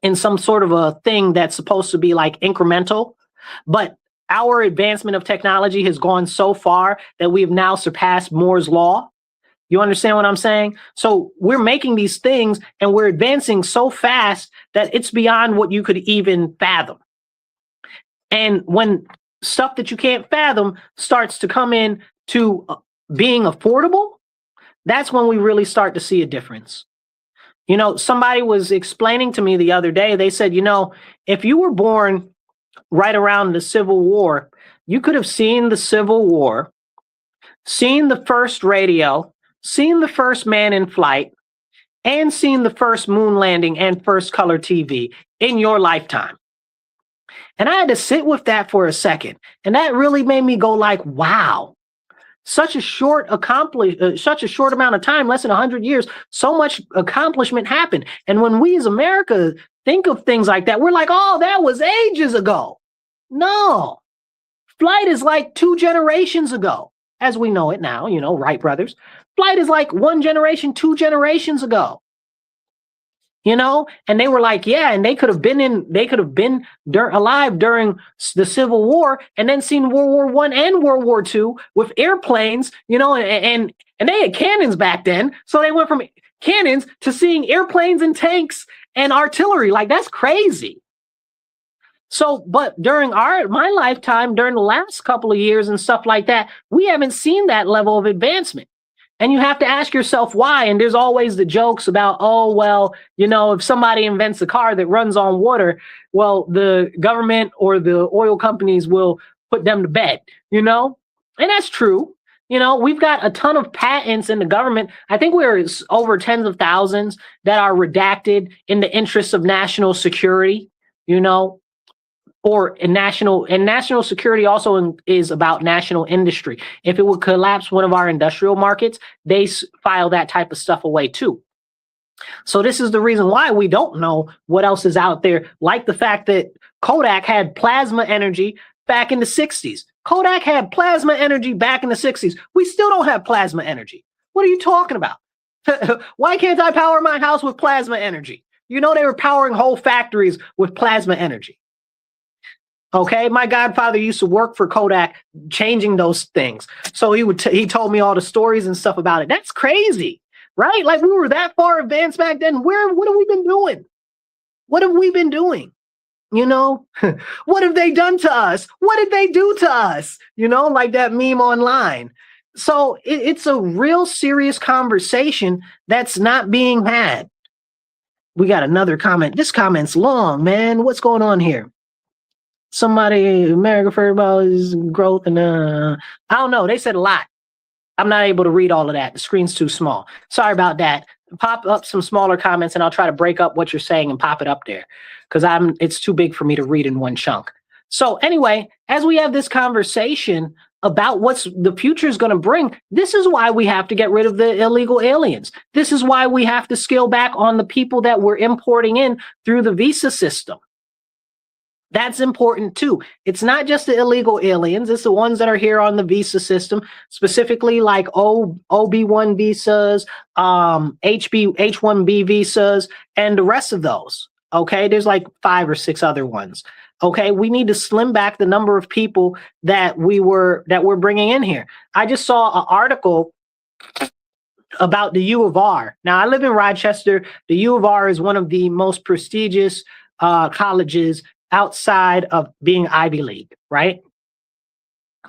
thing that's supposed to be like incremental. But our advancement of technology has gone so far that we've now surpassed Moore's Law. You understand what I'm saying? So we're making these things and we're advancing so fast that it's beyond what you could even fathom. And when stuff that you can't fathom starts to come in to being affordable, that's when we really start to see a difference. You know, somebody was explaining to me the other day, they said, you know, if you were born right around the Civil War, you could have seen the Civil War, seen the first radio, seen the first man in flight, and seen the first moon landing and first color TV in your lifetime. And I had to sit with that for a second. And that really made me go like, wow, such a short amount of time, less than 100 years, so much accomplishment happened. And when we as America think of things like that, we're like, oh, that was ages ago. No, flight is like 2 generations ago, as we know it now, you know, Wright brothers. Flight is like 1 generation, 2 generations ago. and they were like, yeah, and they could have been alive during the Civil War and then seen World War One and World War Two with airplanes, and they had cannons back then. So they went from cannons to seeing airplanes and tanks and artillery. Like, that's crazy. So, but during my lifetime, during the last couple of years and stuff like that, we haven't seen that level of advancement. And you have to ask yourself why. And there's always the jokes about, oh, well, if somebody invents a car that runs on water, well, the government or the oil companies will put them to bed, And that's true. We've got a ton of patents in the government. I think we're over tens of thousands that are redacted in the interests of national security, or in national security also is about national industry. If it would collapse one of our industrial markets, they file that type of stuff away too. So this is the reason why we don't know what else is out there, like the fact that Kodak had plasma energy back in the 60s. Kodak had plasma energy back in the 60s. We still don't have plasma energy. What are you talking about? Why can't I power my house with plasma energy? They were powering whole factories with plasma energy. Okay, my godfather used to work for Kodak, changing those things. So he told me all the stories and stuff about it. That's crazy, right? Like, we were that far advanced back then. What have we been doing? What have we been doing? What have they done to us? What did they do to us? Like that meme online. So it's a real serious conversation that's not being had. We got another comment. This comment's long, man. What's going on here? Somebody, America for everybody's growth, and I don't know. They said a lot. I'm not able to read all of that. The screen's too small. Sorry about that. Pop up some smaller comments, and I'll try to break up what you're saying and pop it up there, because it's too big for me to read in one chunk. So anyway, as we have this conversation about what's the future is going to bring, this is why we have to get rid of the illegal aliens. This is why we have to scale back on the people that we're importing in through the visa system. That's important too. It's not just the illegal aliens. It's the ones that are here on the visa system, specifically like OB1 visas, H1B visas, and the rest of those. Okay, there's like 5 or 6 other ones. Okay, we need to slim back the number of people that we're bringing in here. I just saw an article about the U of R. Now, I live in Rochester. The U of R is one of the most prestigious colleges outside of being Ivy League, right?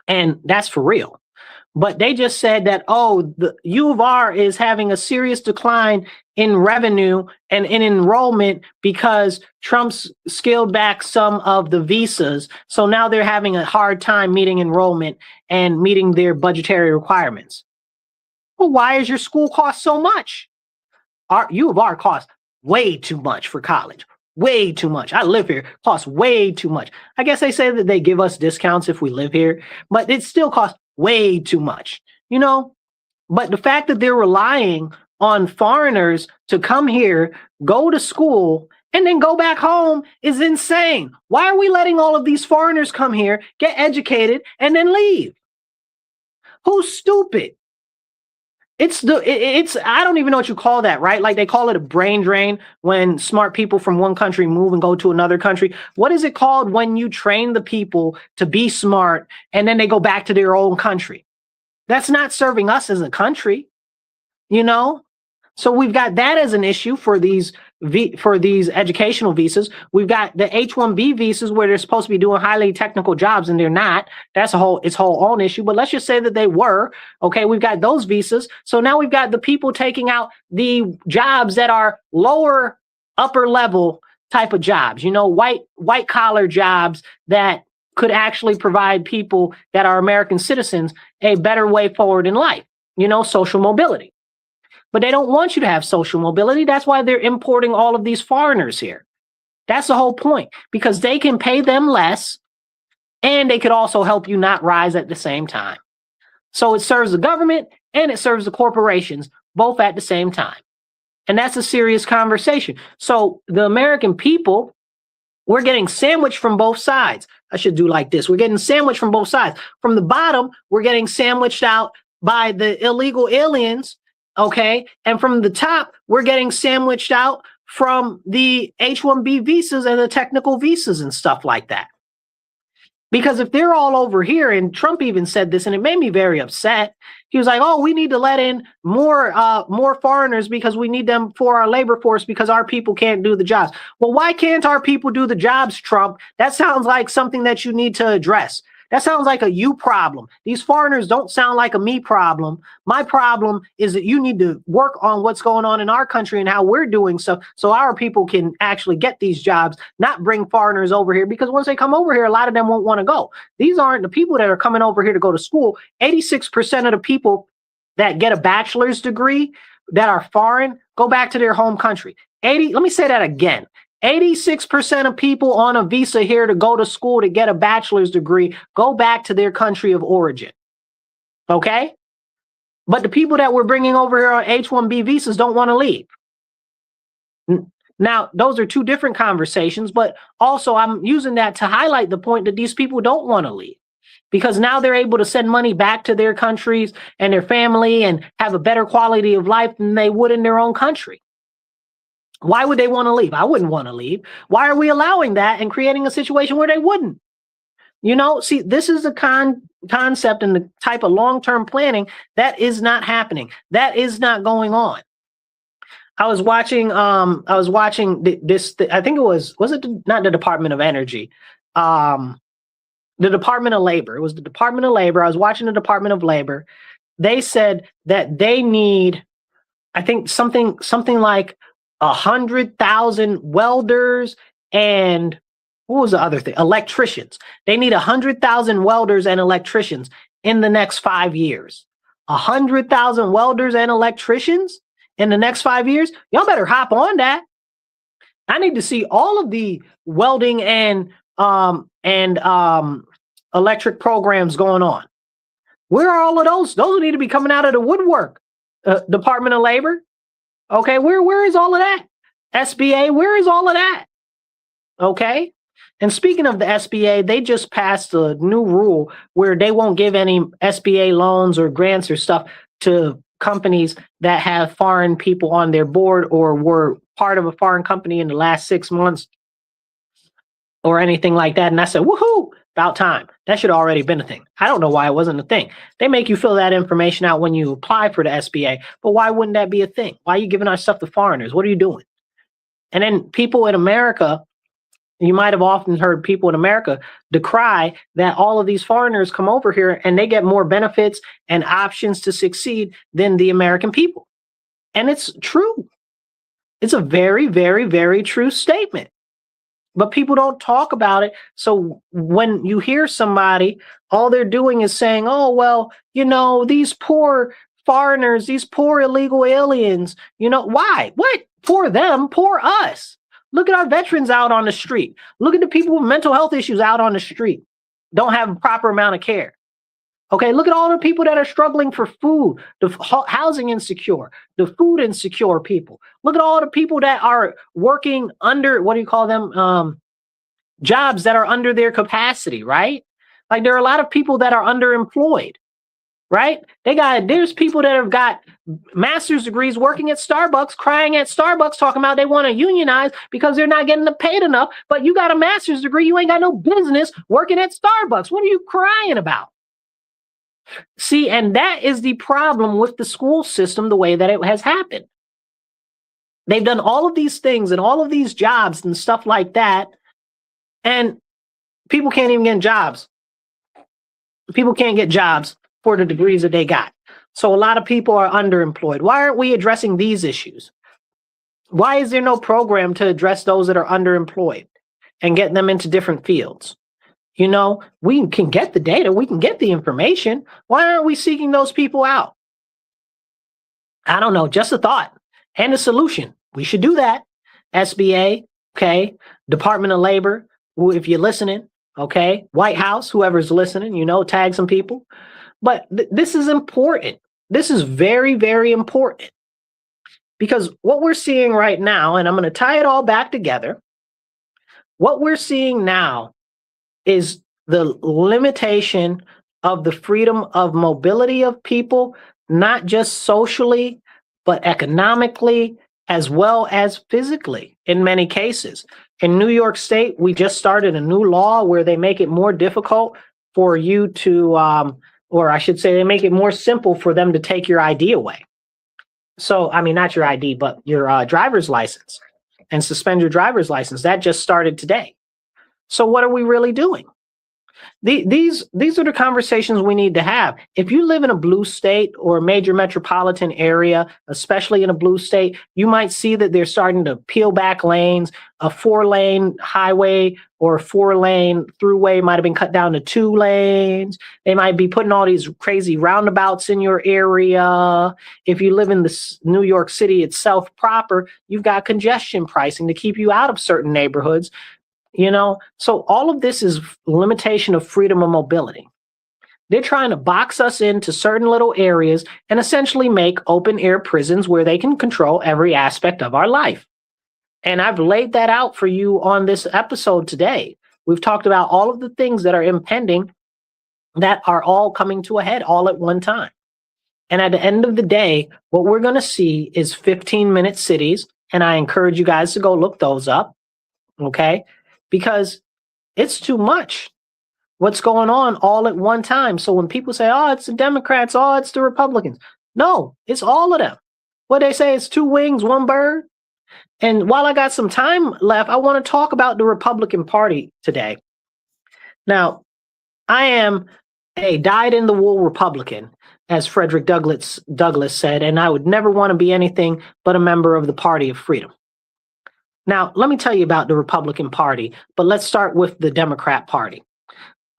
And that's for real. But they just said that, the U of R is having a serious decline in revenue and in enrollment because Trump's scaled back some of the visas. So now they're having a hard time meeting enrollment and meeting their budgetary requirements. Well, why is your school cost so much? Our U of R costs way too much for college. Way too much. I live here. Costs way too much. I guess they say that they give us discounts if we live here, but it still costs way too much, But the fact that they're relying on foreigners to come here, go to school, and then go back home is insane. Why are we letting all of these foreigners come here, get educated, and then leave? Who's stupid? I don't even know what you call that, right? Like, they call it a brain drain when smart people from one country move and go to another country. What is it called when you train the people to be smart and then they go back to their own country? That's not serving us as a country, So we've got that as an issue for these educational visas. We've got the H1B visas where they're supposed to be doing highly technical jobs and they're not. That's its whole own issue. But let's just say that they were. Okay, we've got those visas. So now we've got the people taking out the jobs that are lower, upper level type of jobs. White collar jobs that could actually provide people that are American citizens a better way forward in life. Social mobility. But they don't want you to have social mobility. That's why they're importing all of these foreigners here. That's the whole point, because they can pay them less and they could also help you not rise at the same time. So it serves the government and it serves the corporations both at the same time. And that's a serious conversation. So the American people, we're getting sandwiched from both sides. I should do like this. We're getting sandwiched from both sides. From the bottom, we're getting sandwiched out by the illegal aliens. Okay. And from the top, we're getting sandwiched out from the H-1B visas and the technical visas and stuff like that. Because if they're all over here, and Trump even said this, and it made me very upset. He was like, "Oh, we need to let in more foreigners because we need them for our labor force because our people can't do the jobs." Well, why can't our people do the jobs, Trump? That sounds like something that you need to address. That sounds like a you problem. These foreigners don't sound like a me problem. My problem is that you need to work on what's going on in our country and how we're doing stuff so our people can actually get these jobs, not bring foreigners over here, because once they come over here, a lot of them won't want to go. These aren't the people that are coming over here to go to school. 86% of the people that get a bachelor's degree that are foreign go back to their home country. Let me say that again. 86% of people on a visa here to go to school to get a bachelor's degree go back to their country of origin. Okay? But the people that we're bringing over here on H-1B visas don't want to leave. Now, those are two different conversations, but also I'm using that to highlight the point that these people don't want to leave because now they're able to send money back to their countries and their family and have a better quality of life than they would in their own country. Why would they want to leave? I wouldn't want to leave. Why are we allowing that and creating a situation where they wouldn't? You know, see, this is a concept and the type of long-term planning that is not happening. That is not going on. I was watching this, I think it was it not the Department of Energy, the Department of Labor. It was the Department of Labor. I was watching the Department of Labor. They said that they need, I think something like 100,000 welders and what was the other thing? Electricians. They need 100,000 welders and electricians in the next 5 years. 100,000 welders and electricians in the next 5 years? Y'all better hop on that. I need to see all of the welding and electric programs going on. Where are all of those? Those need to be coming out of the woodwork. Department of Labor. Okay, where is all of that? SBA, where is all of that? Okay. And speaking of the SBA, they just passed a new rule where they won't give any SBA loans or grants or stuff to companies that have foreign people on their board or were part of a foreign company in the last 6 months or anything like that. And I said, woohoo, about time. That should have already been a thing. I don't know why it wasn't a thing. They make you fill that information out when you apply for the SBA, but why wouldn't that be a thing? Why are you giving our stuff to foreigners? What are you doing? And then people in America, you might have often heard people in America decry that all of these foreigners come over here and they get more benefits and options to succeed than the American people. And it's true. It's a very, very, very true statement. But people don't talk about it. So when you hear somebody, all they're doing is saying, oh, well, you know, these poor foreigners, these poor illegal aliens, you know, why? What? Poor them, poor us. Look at our veterans out on the street. Look at the people with mental health issues out on the street. Don't have a proper amount of care. Okay, look at all the people that are struggling for food, the housing insecure, the food insecure people. Look at all the people that are working under, what do you call them? Jobs that are under their capacity, right? Like there are a lot of people that are underemployed, right? There's people that have got master's degrees working at Starbucks, crying at Starbucks, talking about they want to unionize because they're not getting paid enough. But you got a master's degree, you ain't got no business working at Starbucks. What are you crying about? See, and that is the problem with the school system, the way that it has happened. They've done all of these things and all of these jobs and stuff like that, and people can't even get jobs. People can't get jobs for the degrees that they got. So a lot of people are underemployed. Why aren't we addressing these issues? Why is there no program to address those that are underemployed and get them into different fields? You know, we can get the data, we can get the information. Why aren't we seeking those people out? I don't know, just a thought and a solution. We should do that. SBA, okay, Department of Labor, if you're listening, okay, White House, whoever's listening, you know, tag some people. But this is important. This is very, very important. Because what we're seeing right now, and I'm going to tie it all back together, what we're seeing now is the limitation of the freedom of mobility of people, not just socially, but economically as well as physically in many cases. In New York State, we just started a new law where they make it more difficult for you to, or I should say, they make it more simple for them to take your ID away. So, I mean, not your ID, but your driver's license, and suspend your driver's license. That just started today. So what are we really doing? These are the conversations we need to have. If you live in a blue state or a major metropolitan area, especially in a blue state, you might see that they're starting to peel back lanes. A 4-lane highway or a 4-lane throughway might have been cut down to 2 lanes. They might be putting all these crazy roundabouts in your area. If you live in the New York City itself proper, you've got congestion pricing to keep you out of certain neighborhoods. So all of this is limitation of freedom of mobility. They're trying to box us into certain little areas and essentially make open air prisons where they can control every aspect of our life. And I've laid that out for you on this episode today. We've talked about all of the things that are impending that are all coming to a head all at one time. And at the end of the day, what we're going to see is 15-minute cities. And I encourage you guys to go look those up. Okay? Because it's too much what's going on all at one time. So when people say, oh, it's the Democrats, oh, it's the Republicans. No, it's all of them. What they say is 2 wings, 1 bird. And while I got some time left, I want to talk about the Republican Party today. Now, I am a dyed-in-the-wool Republican, as Frederick Douglass said, and I would never want to be anything but a member of the Party of Freedom. Now, let me tell you about the Republican Party, but let's start with the Democrat Party.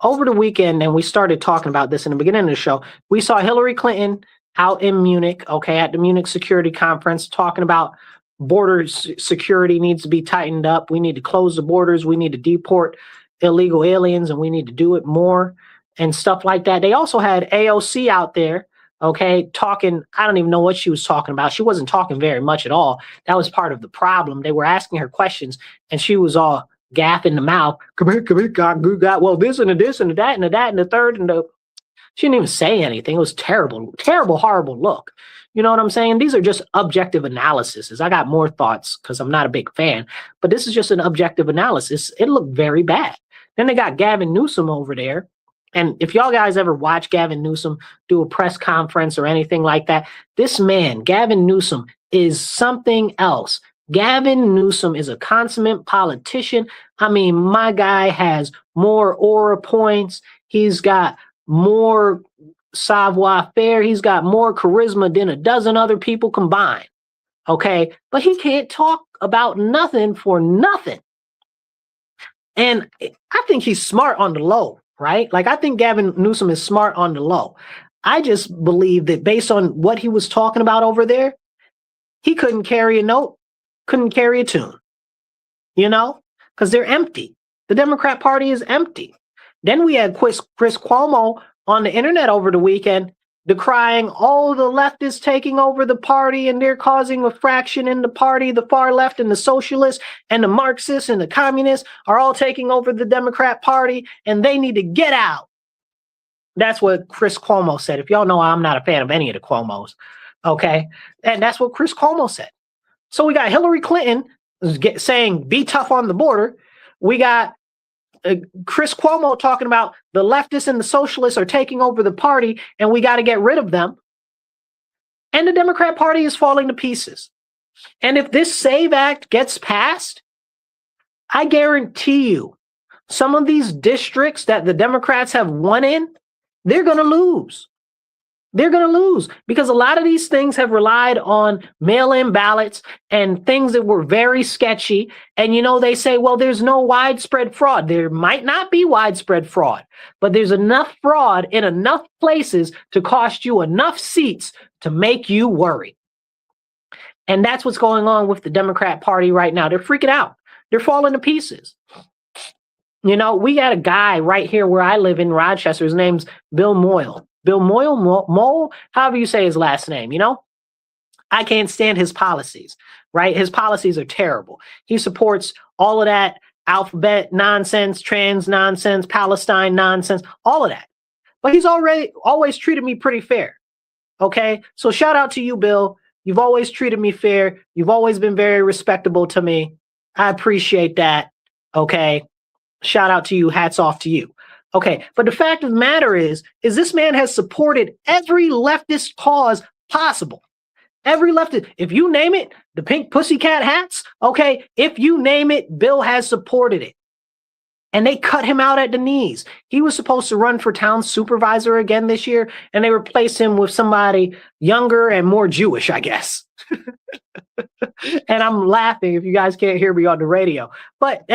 Over the weekend, and we started talking about this in the beginning of the show, we saw Hillary Clinton out in Munich, at the Munich Security Conference, talking about border security needs to be tightened up. We need to close the borders. We need to deport illegal aliens, and we need to do it more and stuff like that. They also had AOC out there, talking. I don't even know what she was talking about. She wasn't talking very much at all. That was part of the problem. They were asking her questions, and she was all gaff in the mouth. Come here, God. Well, this and this and that and that and the third and the. She didn't even say anything. It was terrible, horrible look. You know what I'm saying? These are just objective analyses. I got more thoughts because I'm not a big fan, but this is just an objective analysis. It looked very bad. Then they got Gavin Newsom over there. And if y'all guys ever watch Gavin Newsom do a press conference or anything like that, this man, Gavin Newsom, is something else. Gavin Newsom is a consummate politician. I mean, my guy has more aura points. He's got more savoir-faire. He's got more charisma than a dozen other people combined. But he can't talk about nothing for nothing. And I think he's smart on the low. Right? Like, I think Gavin Newsom is smart on the low. I just believe that based on what he was talking about over there, he couldn't carry a note, couldn't carry a tune, because they're empty. The Democrat Party is empty. Then we had Chris Cuomo on the internet over the weekend decrying, oh, the left is taking over the party and they're causing a fraction in the party. The far left and the socialists and the Marxists and the communists are all taking over the Democrat Party and they need to get out. That's what Chris Cuomo said. If y'all know, I'm not a fan of any of the Cuomos. And that's what Chris Cuomo said. So we got Hillary Clinton saying, be tough on the border. We got Chris Cuomo talking about the leftists and the socialists are taking over the party and we got to get rid of them. And the Democrat Party is falling to pieces. And if this SAVE Act gets passed, I guarantee you some of these districts that the Democrats have won in, they're going to lose. They're going to lose because a lot of these things have relied on mail-in ballots and things that were very sketchy. And, they say, well, there's no widespread fraud. There might not be widespread fraud, but there's enough fraud in enough places to cost you enough seats to make you worry. And that's what's going on with the Democrat Party right now. They're freaking out. They're falling to pieces. We got a guy right here where I live in Rochester. His name's Bill Moyle. Bill Moyle, however you say his last name, I can't stand his policies, right? His policies are terrible. He supports all of that alphabet nonsense, trans nonsense, Palestine nonsense, all of that. But he's always treated me pretty fair. So shout out to you, Bill. You've always treated me fair. You've always been very respectable to me. I appreciate that. Okay. Shout out to you. Hats off to you. Okay. But the fact of the matter is this man has supported every leftist cause possible. Every leftist. If you name it, the pink pussycat hats. Okay. If you name it, Bill has supported it. And they cut him out at the knees. He was supposed to run for town supervisor again this year, and they replaced him with somebody younger and more Jewish, I guess. And I'm laughing if you guys can't hear me on the radio. But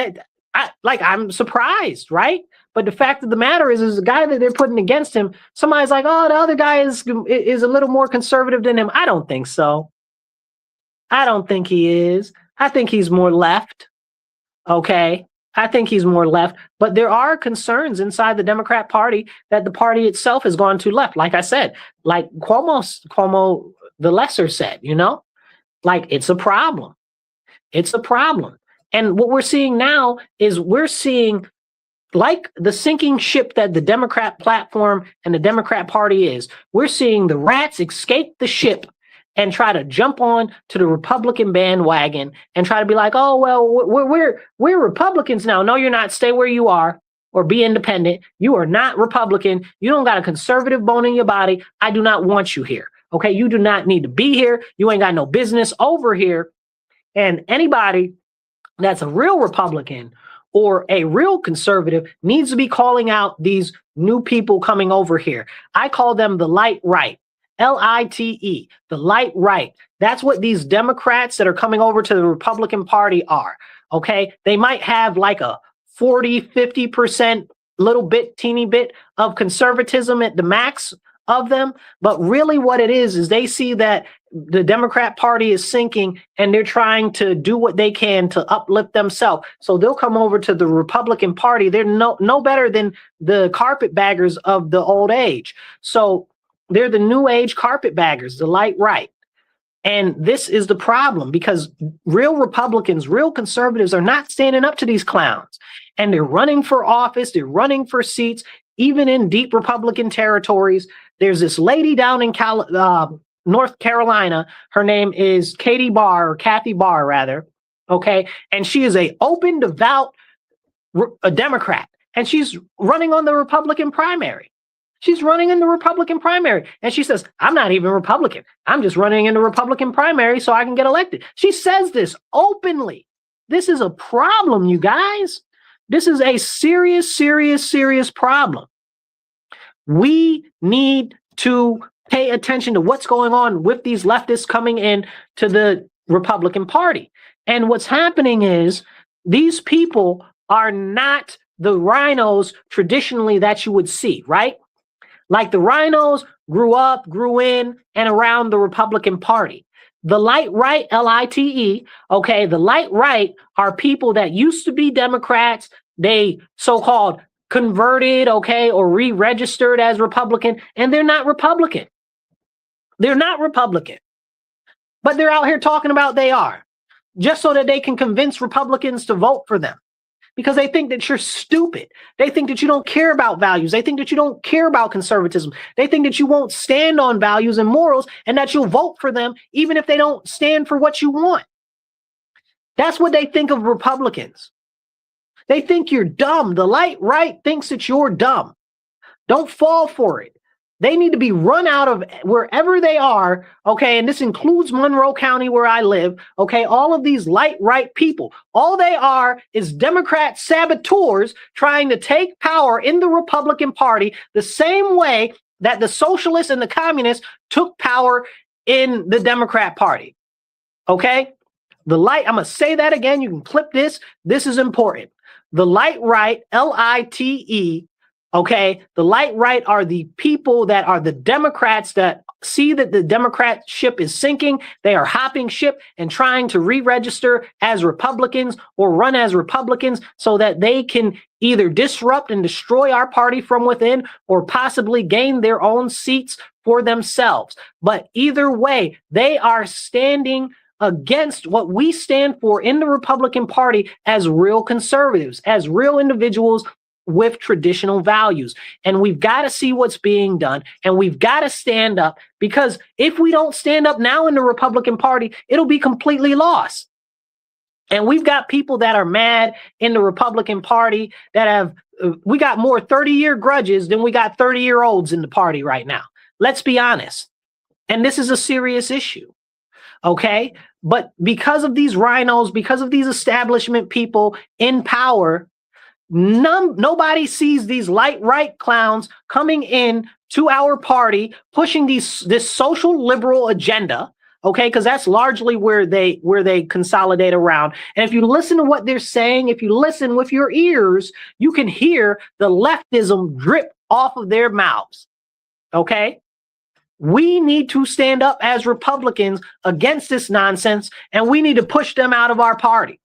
I'm surprised, right? But the fact of the matter is the guy that they're putting against him, somebody's like, oh, the other guy is a little more conservative than him. I don't think so. I don't think he is. I think he's more left. Okay. I think he's more left, but there are concerns inside the Democrat Party that the party itself has gone too left. Like I said, like Cuomo, the lesser said, like it's a problem. It's a problem. And what we're seeing now is we're seeing like the sinking ship that the Democrat platform and the Democrat Party is. We're seeing the rats escape the ship and try to jump on to the Republican bandwagon and try to be like, oh, well, we're Republicans now. No, you're not. Stay where you are or be independent. You are not Republican. You don't got a conservative bone in your body. I do not want you here. Okay. You do not need to be here. You ain't got no business over here. And anybody that's a real Republican or a real conservative needs to be calling out these new people coming over here. I call them the light right. LITE, the light right. That's what these Democrats that are coming over to the Republican Party are. Okay. They might have like a 40, 50% little bit, teeny bit of conservatism at the max of them. But really what it is they see that the Democrat Party is sinking and they're trying to do what they can to uplift themselves. So they'll come over to the Republican Party. They're no better than the carpetbaggers of the old age. So they're the new age carpetbaggers, the light right. And this is the problem because real Republicans, real conservatives are not standing up to these clowns. And they're running for office. They're running for seats, even in deep Republican territories. There's this lady down in North Carolina. Her name is Kathy Barr. Okay. And she is a open, devout a Democrat. And she's running on the Republican primary. She's running in the Republican primary. And she says, I'm not even Republican. I'm just running in the Republican primary so I can get elected. She says this openly. This is a problem, you guys. This is a serious, serious, serious problem. We need to pay attention to what's going on with these leftists coming in to the Republican Party. And what's happening is these people are not the rhinos traditionally that you would see, right? Like the rhinos grew in and around the Republican Party. The light right, LITE, okay, the light right are people that used to be Democrats. They so-called converted, okay, or re-registered as Republican, and they're not Republican. They're not Republican. But they're out here talking about they are, just so that they can convince Republicans to vote for them. Because they think that you're stupid. They think that you don't care about values. They think that you don't care about conservatism. They think that you won't stand on values and morals and that you'll vote for them even if they don't stand for what you want. That's what they think of Republicans. They think you're dumb. The light right thinks that you're dumb. Don't fall for it. They need to be run out of wherever they are, okay? And this includes Monroe County where I live, okay? All of these light right people, all they are is Democrat saboteurs trying to take power in the Republican Party the same way that the socialists and the communists took power in the Democrat Party, okay? The light, I'm going to say that again. You can clip this. This is important. The light right, LITE, okay, the light right are the people that are the Democrats that see that the Democrat ship is sinking. They are hopping ship and trying to re-register as Republicans or run as Republicans so that they can either disrupt and destroy our party from within or possibly gain their own seats for themselves. But either way, they are standing against what we stand for in the Republican Party as real conservatives, as real individuals with traditional values. And we've got to see what's being done, and we've got to stand up, because if we don't stand up now in the Republican Party, it'll be completely lost. And we've got people that are mad in the Republican Party that have, we got more 30-year grudges than we got 30-year-olds in the party right now. Let's be honest. And this is a serious issue. Okay. But because of these rhinos, because of these establishment people in power, nobody sees these light right clowns coming in to our party, pushing this social liberal agenda. Okay, because that's largely where they consolidate around. And if you listen to what they're saying, if you listen with your ears, you can hear the leftism drip off of their mouths. Okay, we need to stand up as Republicans against this nonsense, and we need to push them out of our party.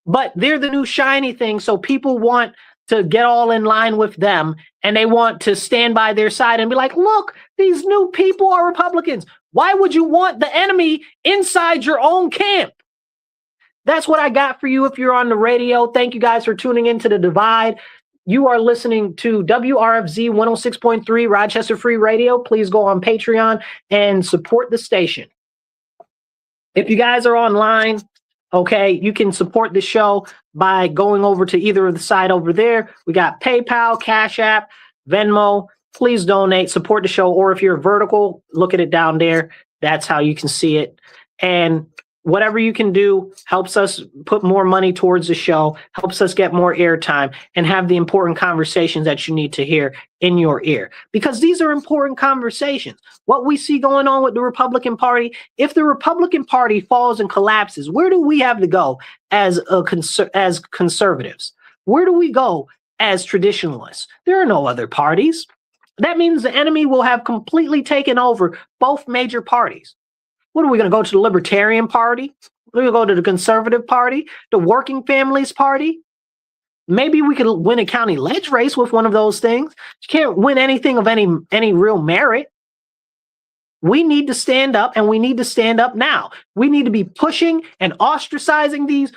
But they're the new shiny thing, so people want to get all in line with them, and they want to stand by their side and be like, look, these new people are Republicans. Why would you want the enemy inside your own camp? That's what I got for you if you're on the radio. Thank you guys for tuning into The Divide. You are listening to WRFZ 106.3 Rochester Free Radio. Please go on Patreon and support the station. If you guys are online, okay, you can support the show by going over to either of the side over there. We got PayPal, Cash App, Venmo. Please donate, support the show. Or if you're vertical, look at it down there. That's how you can see it. And whatever you can do helps us put more money towards the show, helps us get more airtime, and have the important conversations that you need to hear in your ear. Because these are important conversations. What we see going on with the Republican Party, if the Republican Party falls and collapses, where do we have to go as conservatives? Where do we go as traditionalists? There are no other parties. That means the enemy will have completely taken over both major parties. What are we going to go to the Libertarian Party? We're going to go to the Conservative Party, the Working Families Party. Maybe we could win a county ledge race with one of those things. You can't win anything of any real merit. We need to stand up, and we need to stand up now. We need to be pushing and ostracizing these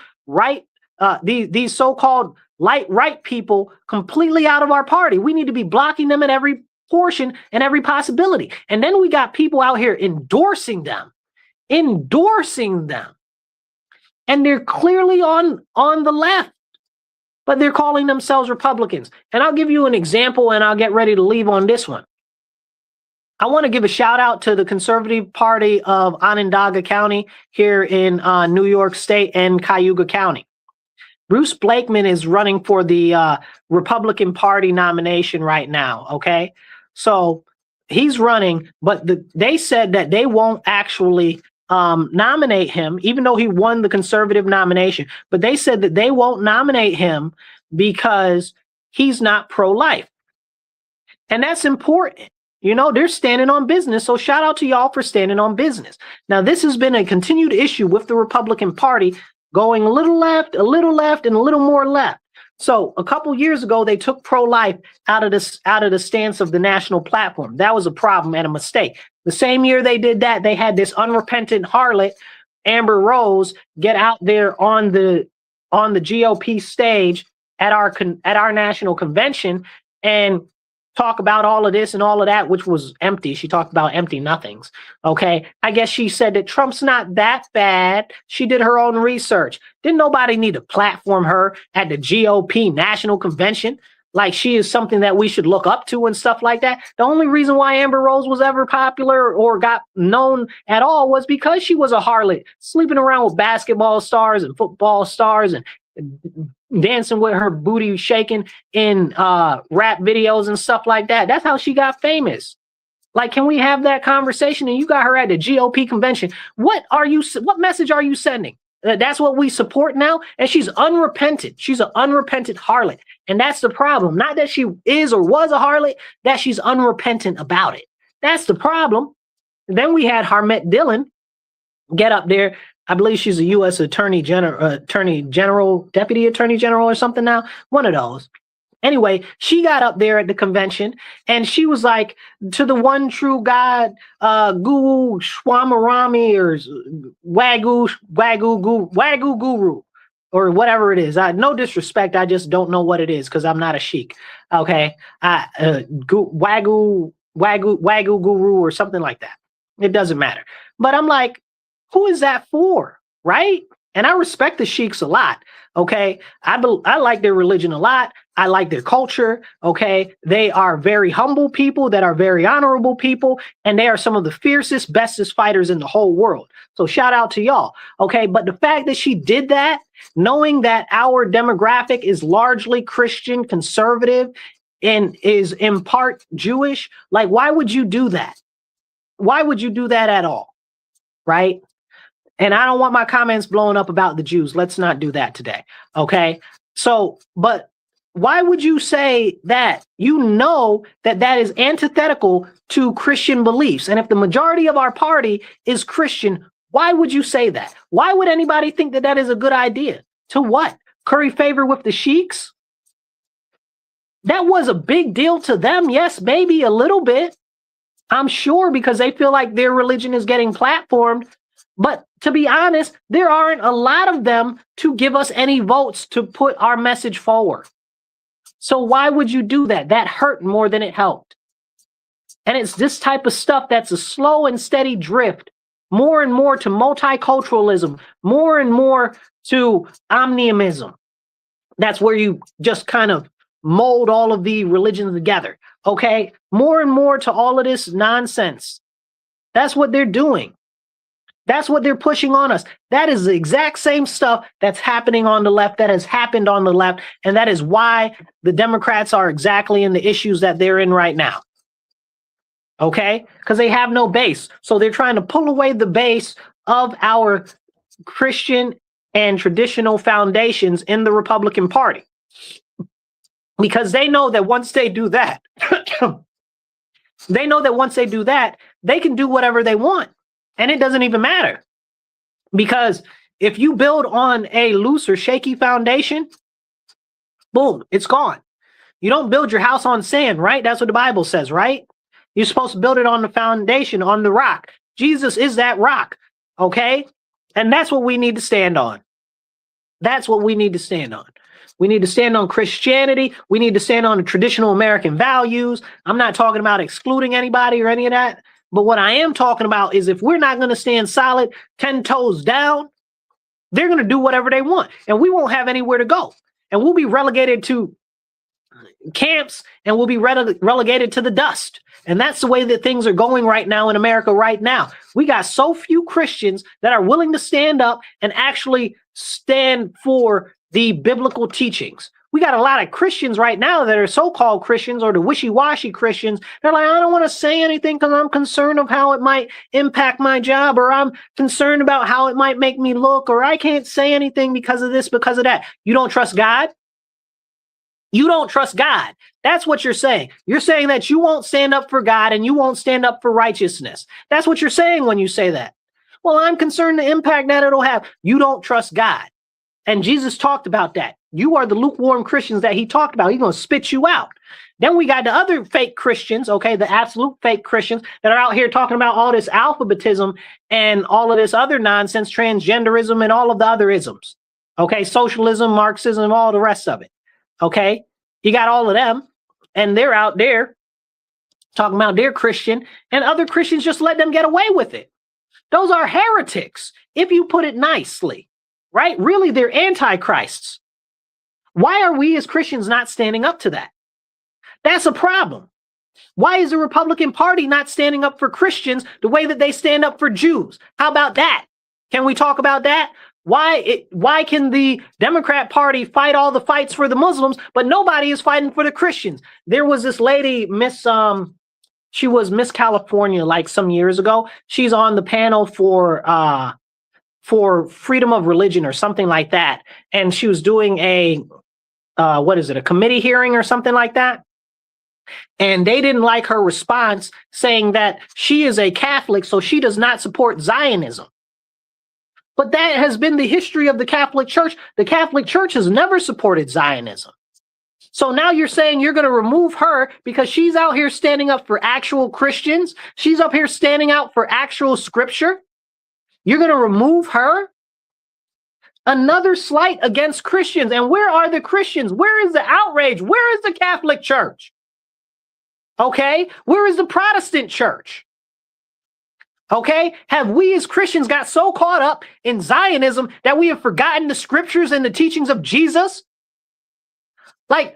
so-called light right people completely out of our party. We need to be blocking them at every portion and every possibility. And then we got people out here endorsing them. And they're clearly on the left, but they're calling themselves Republicans. And I'll give you an example, and I'll get ready to leave on this one. I want to give a shout out to the Conservative Party of Onondaga County here in New York State and Cayuga County. Bruce Blakeman is running for the Republican Party nomination right now, okay? So he's running, but they said that they won't actually nominate him, even though he won the conservative nomination. But they said that they won't nominate him because he's not pro-life. And that's important. You know, they're standing on business. So shout out to y'all for standing on business. Now, this has been a continued issue with the Republican Party, going a little left, and a little more left. So a couple years ago, they took pro-life out of the stance of the national platform. That was a problem and a mistake. The same year they did that, they had this unrepentant harlot, Amber Rose, get out there on the GOP stage at our national convention and talk about all of this and all of that, which was empty. She talked about empty nothings. Okay. I guess she said that Trump's not that bad. She did her own research. Didn't nobody need to platform her at the GOP national convention like she is something that we should look up to and stuff like that? The only reason why Amber Rose was ever popular or got known at all was because she was a harlot, sleeping around with basketball stars and football stars and dancing with her booty shaking in rap videos and stuff like that. That's how she got famous. Like, can we have that conversation? And you got her at the GOP convention. What message are you sending? That's what we support now. And she's unrepentant. She's an unrepentant harlot. And that's the problem. Not that she is or was a harlot, that she's unrepentant about it. That's the problem. And then we had Harmet Dillon get up there. I believe she's a U.S. Attorney General, Deputy Attorney General or something now. One of those. Anyway, she got up there at the convention and she was like, to the one true God, Guru Swamarami or Wagyu Guru. or whatever it is. No disrespect, I just don't know what it is because I'm not a sheik. Okay, wagyu guru or something like that. It doesn't matter. But I'm like, who is that for, right? And I respect the sheiks a lot. Okay, I like their religion a lot. I like their culture. Okay, they are very humble people that are very honorable people, and they are some of the fiercest, bestest fighters in the whole world. So shout out to y'all. Okay, but the fact that she did that, knowing that our demographic is largely Christian, conservative, and is in part Jewish, like, why would you do that? Why would you do that at all? Right? And I don't want my comments blowing up about the Jews. Let's not do that today. Okay. So, but why would you say that? You know that that is antithetical to Christian beliefs. And if the majority of our party is Christian, why would you say that? Why would anybody think that that is a good idea? To what? Curry favor with the sheiks? That was a big deal to them. Yes, maybe a little bit. I'm sure, because they feel like their religion is getting platformed. But to be honest, there aren't a lot of them to give us any votes to put our message forward. So why would you do that? That hurt more than it helped. And it's this type of stuff that's a slow and steady drift, more and more to multiculturalism, more and more to omniumism. That's where you just kind of mold all of the religions together. Okay, more and more to all of this nonsense. That's what they're doing. That's what they're pushing on us. That is the exact same stuff that's happening on the left, that has happened on the left. And that is why the Democrats are exactly in the issues that they're in right now. Okay, because they have no base. So they're trying to pull away the base of our Christian and traditional foundations in the Republican Party. Because they know that once they do that, they can do whatever they want. And it doesn't even matter. Because if you build on a loose or shaky foundation, boom, it's gone. You don't build your house on sand, right? That's what the Bible says, right? You're supposed to build it on the foundation, on the rock. Jesus is that rock, okay? And that's what we need to stand on. That's what we need to stand on. We need to stand on Christianity. We need to stand on the traditional American values. I'm not talking about excluding anybody or any of that. But what I am talking about is if we're not going to stand solid, 10 toes down, they're going to do whatever they want. And we won't have anywhere to go. And we'll be relegated to camps, and we'll be relegated to the dust. And that's the way that things are going right now in America right now. We got so few Christians that are willing to stand up and actually stand for the biblical teachings. We got a lot of Christians right now that are so-called Christians, or the wishy-washy Christians. They're like, I don't want to say anything because I'm concerned of how it might impact my job, or I'm concerned about how it might make me look, or I can't say anything because of this, because of that. You don't trust God? You don't trust God. That's what you're saying. You're saying that you won't stand up for God and you won't stand up for righteousness. That's what you're saying when you say that. Well, I'm concerned the impact that it'll have. You don't trust God. And Jesus talked about that. You are the lukewarm Christians that he talked about. He's going to spit you out. Then we got the other fake Christians, okay, the absolute fake Christians that are out here talking about all this alphabetism and all of this other nonsense, transgenderism and all of the other isms, okay, socialism, Marxism, all the rest of it, okay? You got all of them, and they're out there talking about they're Christian, and other Christians just let them get away with it. Those are heretics, if you put it nicely, right? Really, they're antichrists. Why are we as Christians not standing up to that? That's a problem. Why is the Republican Party not standing up for Christians the way that they stand up for Jews? How about that? Can we talk about that? Why can the Democrat Party fight all the fights for the Muslims, but nobody is fighting for the Christians? There was this lady, she was Miss California like some years ago. She's on the panel for freedom of religion or something like that. And she was doing a committee hearing or something like that. And they didn't like her response, saying that she is a Catholic, so she does not support Zionism. But that has been the history of the Catholic Church. The Catholic Church has never supported Zionism. So now you're saying you're going to remove her because she's out here standing up for actual Christians. She's up here standing out for actual scripture. You're going to remove her? Another slight against Christians. And where are the Christians? Where is the outrage? Where is the Catholic Church? Okay? Where is the Protestant Church? Okay? Have we as Christians got so caught up in Zionism that we have forgotten the scriptures and the teachings of Jesus? I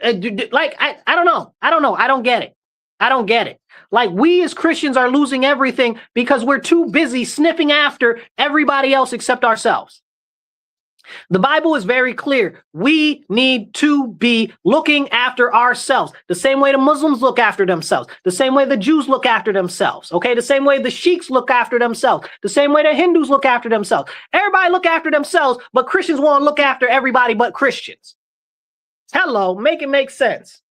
don't know. I don't get it. I don't get it. Like, we as Christians are losing everything because we're too busy sniffing after everybody else except ourselves. The Bible is very clear. We need to be looking after ourselves the same way the Muslims look after themselves, the same way the Jews look after themselves, okay? The same way the Sheiks look after themselves, the same way the Hindus look after themselves. Everybody look after themselves, but Christians want to look after everybody but Christians. Hello, make it make sense.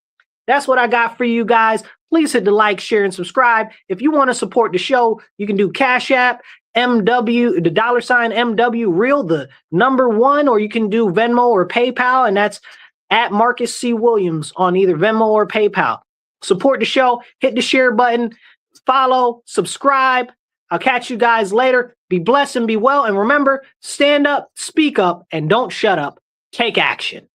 That's what I got for you guys. Please hit the like, share, and subscribe. If you want to support the show, you can do Cash App, MW, the $ MW Real, the #1, or you can do Venmo or PayPal, and that's at Marcus C. Williams on either Venmo or PayPal. Support the show, hit the share button, follow, subscribe. I'll catch you guys later. Be blessed and be well. And remember, stand up, speak up, and don't shut up. Take action.